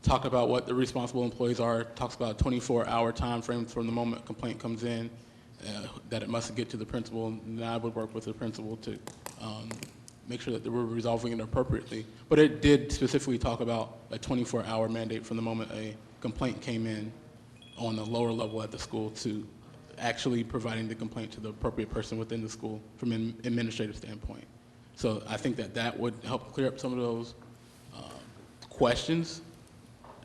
talk about what the responsible employees are, talks about a 24-hour time frame from the moment a complaint comes in, that it must get to the principal, and I would work with the principal to make sure that we're resolving it appropriately. But it did specifically talk about a 24-hour mandate from the moment a complaint came in on the lower level at the school to actually providing the complaint to the appropriate person within the school from an administrative standpoint. So I think that that would help clear up some of those questions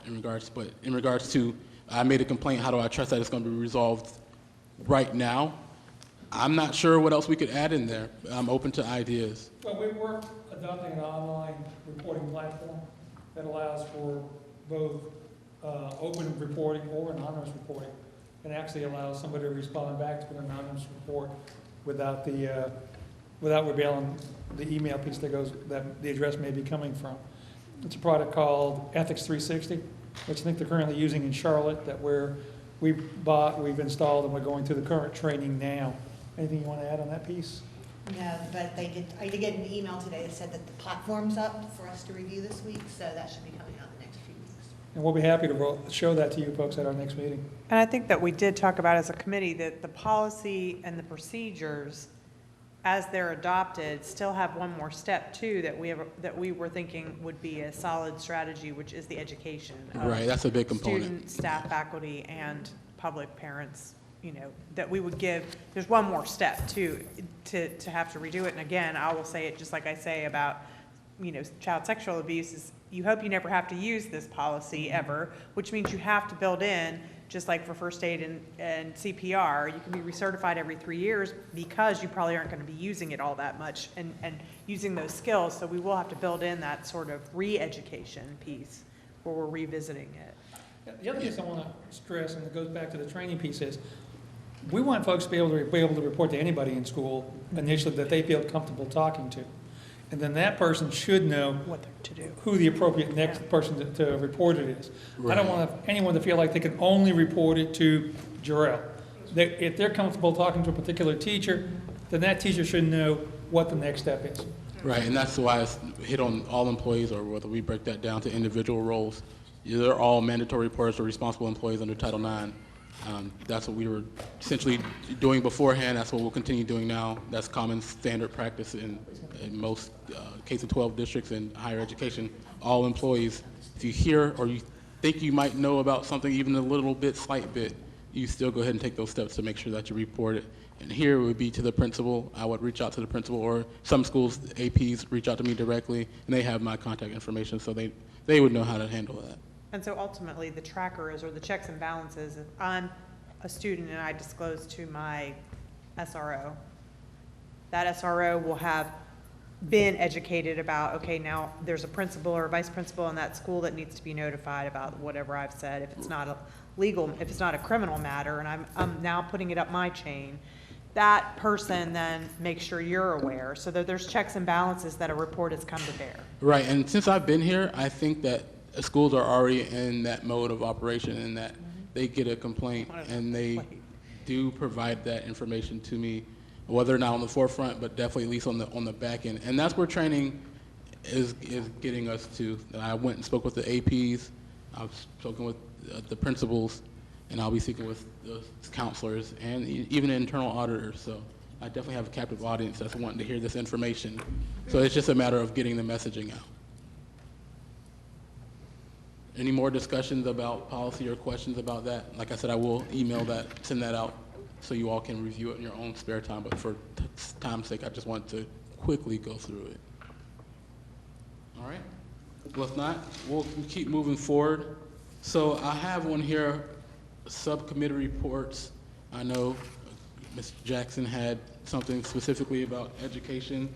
in regards to, I made a complaint, how do I trust that it's going to be resolved right now? I'm not sure what else we could add in there. I'm open to ideas. Well, we were adopting an online reporting platform that allows for both open reporting or anonymous reporting, and actually allows somebody to respond back to an anonymous report without revealing the email piece that the address may be coming from. It's a product called Ethics 360, which I think they're currently using in Charlotte, that we've bought, we've installed, and we're going through the current training now. Anything you want to add on that piece? No, but I did get an email today that said that the platform's up for us to review this week, so that should be coming out in the next few weeks. And we'll be happy to show that to you folks at our next meeting. And I think that we did talk about as a committee that the policy and the procedures, as they're adopted, still have one more step too that we were thinking would be a solid strategy, which is the education of Right, that's a big component. students, staff, faculty, and public parents. You know, that we would give, there's one more step too, to have to redo it. And again, I will say it just like I say about, you know, child sexual abuse is, you hope you never have to use this policy ever, which means you have to build in, just like for first aid and CPR, you can be recertified every 3 years because you probably aren't going to be using it all that much and using those skills. So we will have to build in that sort of re-education piece where we're revisiting it. The other thing I want to stress, and it goes back to the training piece, is we want folks to be able to report to anybody in school initially that they feel comfortable talking to. And then that person should know What to do. who the appropriate next person to report it is. I don't want anyone to feel like they can only report it to Jarrell. If they're comfortable talking to a particular teacher, then that teacher should know what the next step is. Right, and that's why it's hit on all employees, or whether we break that down to individual roles. They're all mandatory reporters or responsible employees under Title IX. That's what we were essentially doing beforehand. That's what we'll continue doing now. That's common standard practice in most K-12 districts in higher education. All employees, if you hear or you think you might know about something, even a little bit, slight bit, you still go ahead and take those steps to make sure that you report it. And here it would be to the principal. I would reach out to the principal, or some schools, APs, reach out to me directly, and they have my contact information, so they would know how to handle that. And so ultimately, the tracker is, or the checks and balances, if I'm a student and I disclose to my SRO, that SRO will have been educated about, okay, now there's a principal or a vice principal in that school that needs to be notified about whatever I've said. If it's not a legal, if it's not a criminal matter, and I'm now putting it up my chain, that person then makes sure you're aware, so that there's checks and balances that a report has come to bear. Right, and since I've been here, I think that schools are already in that mode of operation, and that they get a complaint and they do provide that information to me, whether or not on the forefront, but definitely at least on the back end. And that's where training is getting us to. I went and spoke with the APs, I've spoken with the principals, and I'll be speaking with the counselors and even internal auditors. So I definitely have a captive audience that's wanting to hear this information. So it's just a matter of getting the messaging out. Any more discussions about policy or questions about that? Like I said, I will email that, send that out so you all can review it in your own spare time. But for time's sake, I just want to quickly go through it. All right? Well, if not, we'll keep moving forward. So I have one here, subcommittee reports. I know Ms. Jackson had something specifically about education,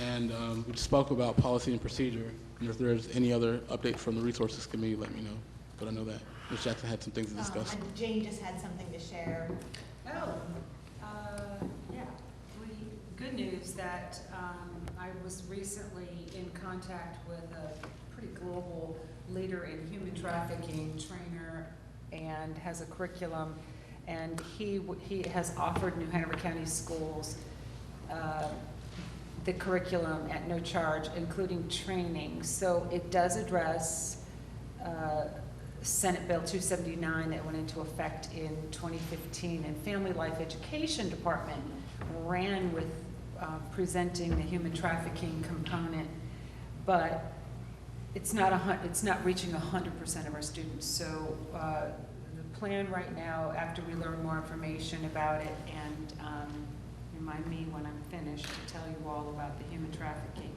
and we spoke about policy and procedure. And if there's any other update from the Resources Committee, let me know. But I know that Ms. Jackson had some things to discuss. And Jane just had something to share. Yeah. Good news that I was recently in contact with a pretty global leader in human trafficking, trainer, and has a curriculum. And he has offered New Hanover County schools the curriculum at no charge, including training. So it does address Senate Bill 279 that went into effect in 2015, and Family Life Education Department ran with presenting the human trafficking component, but it's not reaching 100% of our students. So the plan right now, after we learn more information about it, and remind me when I'm finished to tell you all about the human trafficking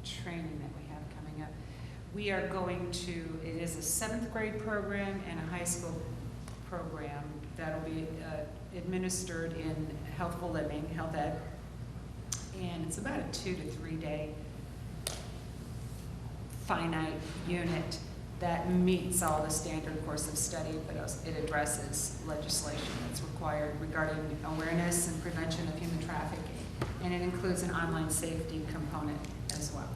training that we have coming up. We are going to, it is a 7th grade program and a high school program that'll be administered in healthful living, health ed, and it's about a 2 to 3 day finite unit that meets all the standard course of study, but it addresses legislation that's required regarding awareness and prevention of human trafficking, and it includes an online safety component as well.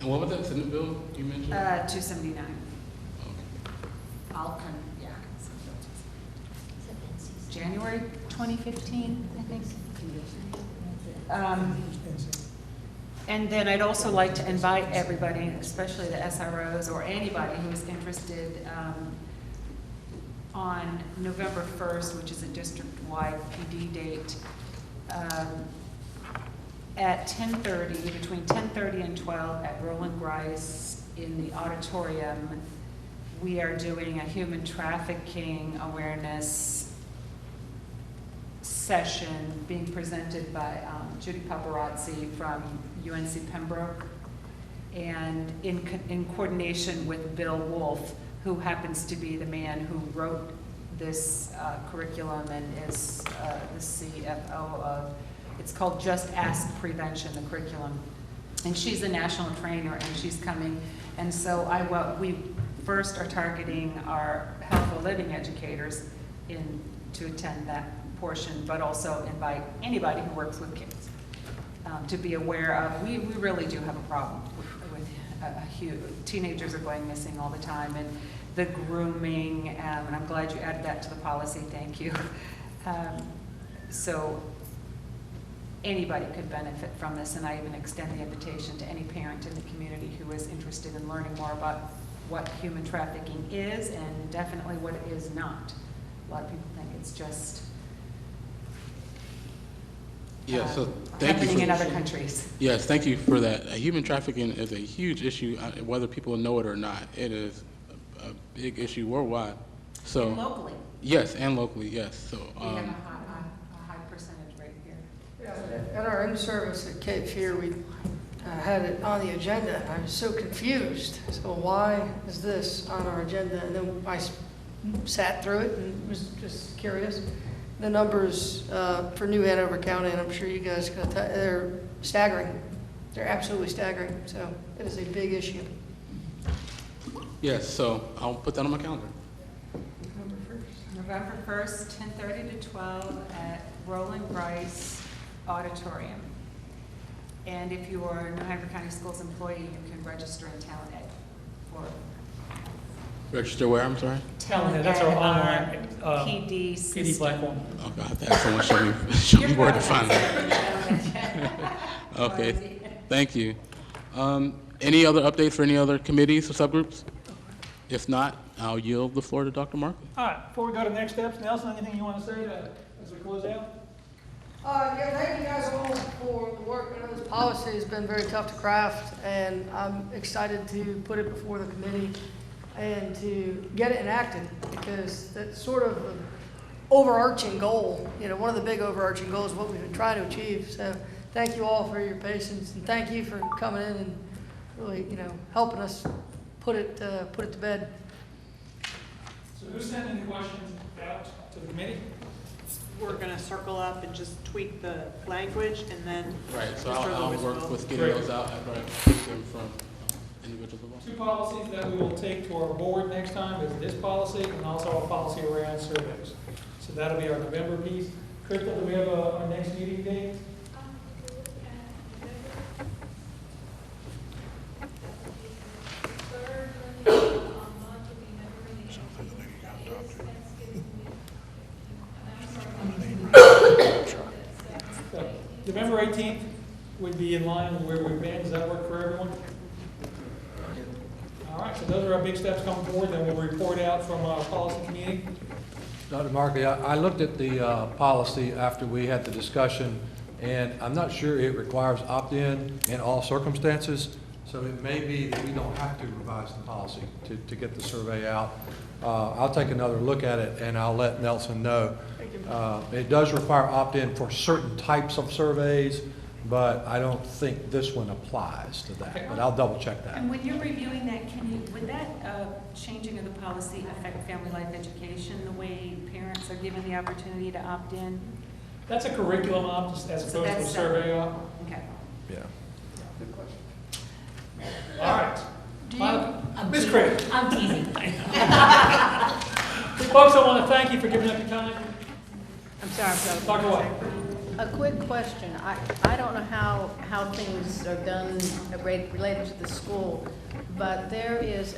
And what was that Senate bill you mentioned? 279. Okay. Yeah. January 2015, I think. And then I'd also like to invite everybody, especially the SROs or anybody who is interested, on November 1st, which is a district-wide PD date, at 10:30, between 10:30 and 12 at Roland Grice in the auditorium. We are doing a human trafficking awareness session being presented by Judy Paparazzi from UNC Pembroke, and in coordination with Bill Wolf, who happens to be the man who wrote this curriculum and is the CFO of, it's called Just Ask Prevention, the curriculum. And she's a national trainer, and she's coming. And so we first are targeting our healthful living educators to attend that portion, but also invite anybody who works with kids to be aware of. We really do have a problem with huge, teenagers are going missing all the time, and the grooming, and I'm glad you added that to the policy, thank you. So anybody could benefit from this, and I even extend the invitation to any parent in the community who is interested in learning more about what human trafficking is, and definitely what it is not. A lot of people think it's just So thank you happening for in other countries. Yes, thank you for that. Human trafficking is a huge issue, whether people know it or not. It is a big issue worldwide. So And locally. Yes, and locally, yes. So We have a high percentage rate here. Yeah, at our in-service at Cape Fear, we had it on the agenda. I was so confused. So why is this on our agenda? And then I sat through it and was just curious. The numbers for New Hanover County, and I'm sure you guys can tell, they're staggering. They're absolutely staggering. So it is a big issue. yes, so I'll put that on my calendar. November 1st, 10:30 to 12 at Roland Grice Auditorium. And if you are a New Hanover County Schools employee, you can register in Talent Ed for Register where, I'm sorry? Talent Ed, that's our online PD PD system. platform. Okay, I have to have someone show me where to find that. Okay, thank you. Any other updates for any other committees or subgroups? If not, I'll yield the floor to Dr. Markley. All right, before we go to next steps, Nelson, anything you want to say as we close out? Yeah, thank you guys all for the work. I know this policy has been very tough to craft, and I'm excited to put it before the committee and to get it enacted, because that's sort of the overarching goal. You know, one of the big overarching goals is what we've been trying to achieve. So thank you all for your patience, and thank you for coming in and really, helping us put it to bed. So who sent any questions out to the committee? We're gonna circle up and just tweak the language, and then. Right, so Mr. I'll Lewis work will- with getting those out after I take them from individuals involved. Two policies that we will take to our board next time is this policy and also a policy around surveys. So that'll be our November piece. Crystal, do we have our next meeting date? November 18th would be in line with where we've been. Does that work for everyone? All right, so those are our big steps coming forward. Then we'll report out from our policy committee. Dr. Markley, I looked at the policy after we had the discussion, and I'm not sure it requires opt-in in all circumstances, so it may be that we don't have to revise the policy to get the survey out. I'll take another look at it, and I'll let Nelson know. It does require opt-in for certain types of surveys, but I don't think this one applies to that, but I'll double check that. And when you're reviewing that, would that changing of the policy affect family life education, the way parents are given the opportunity to opt in? That's a curriculum op as opposed to a that's survey op. Okay. Yeah. All right. I'm Ms. teasing. Craig. I'm teasing. Folks, I want to thank you for giving up your time. I'm sorry, I'm Talk away. A quick question. I don't know how things are done related to the school, but there is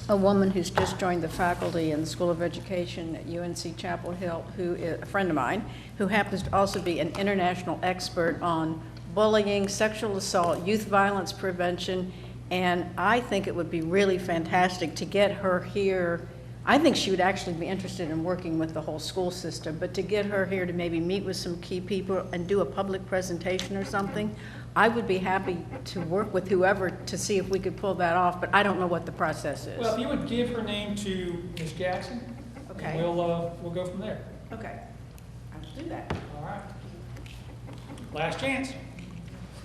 a woman who's just joined the faculty in the School of Education at UNC Chapel Hill, who is a friend of mine, who happens to also be an international expert on bullying, sexual assault, youth violence prevention, and I think it would be really fantastic to get her here. I think she would actually be interested in working with the whole school system, but to get her here to maybe meet with some key people and do a public presentation or something, I would be happy to work with whoever to see if we could pull that off, but I don't know what the process is. Well, if you would give her name to Ms. Jackson, Okay. we'll go from there. Okay, I'll do that. All right. Last chance.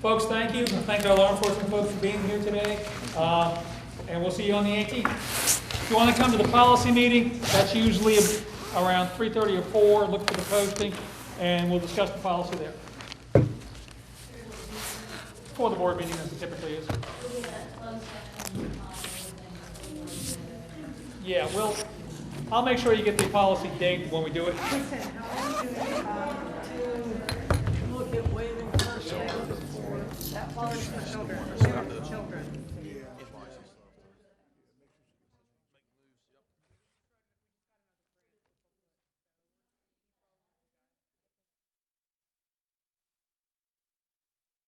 Folks, thank you. Thank our law enforcement folks for being here today. And we'll see you on the 18th. If you want to come to the policy meeting, that's usually around 3:30 or 4. Look for the posting, and we'll discuss the policy there. Before the board meeting, as it typically is. Yeah, I'll make sure you get the policy date when we do it. Listen, how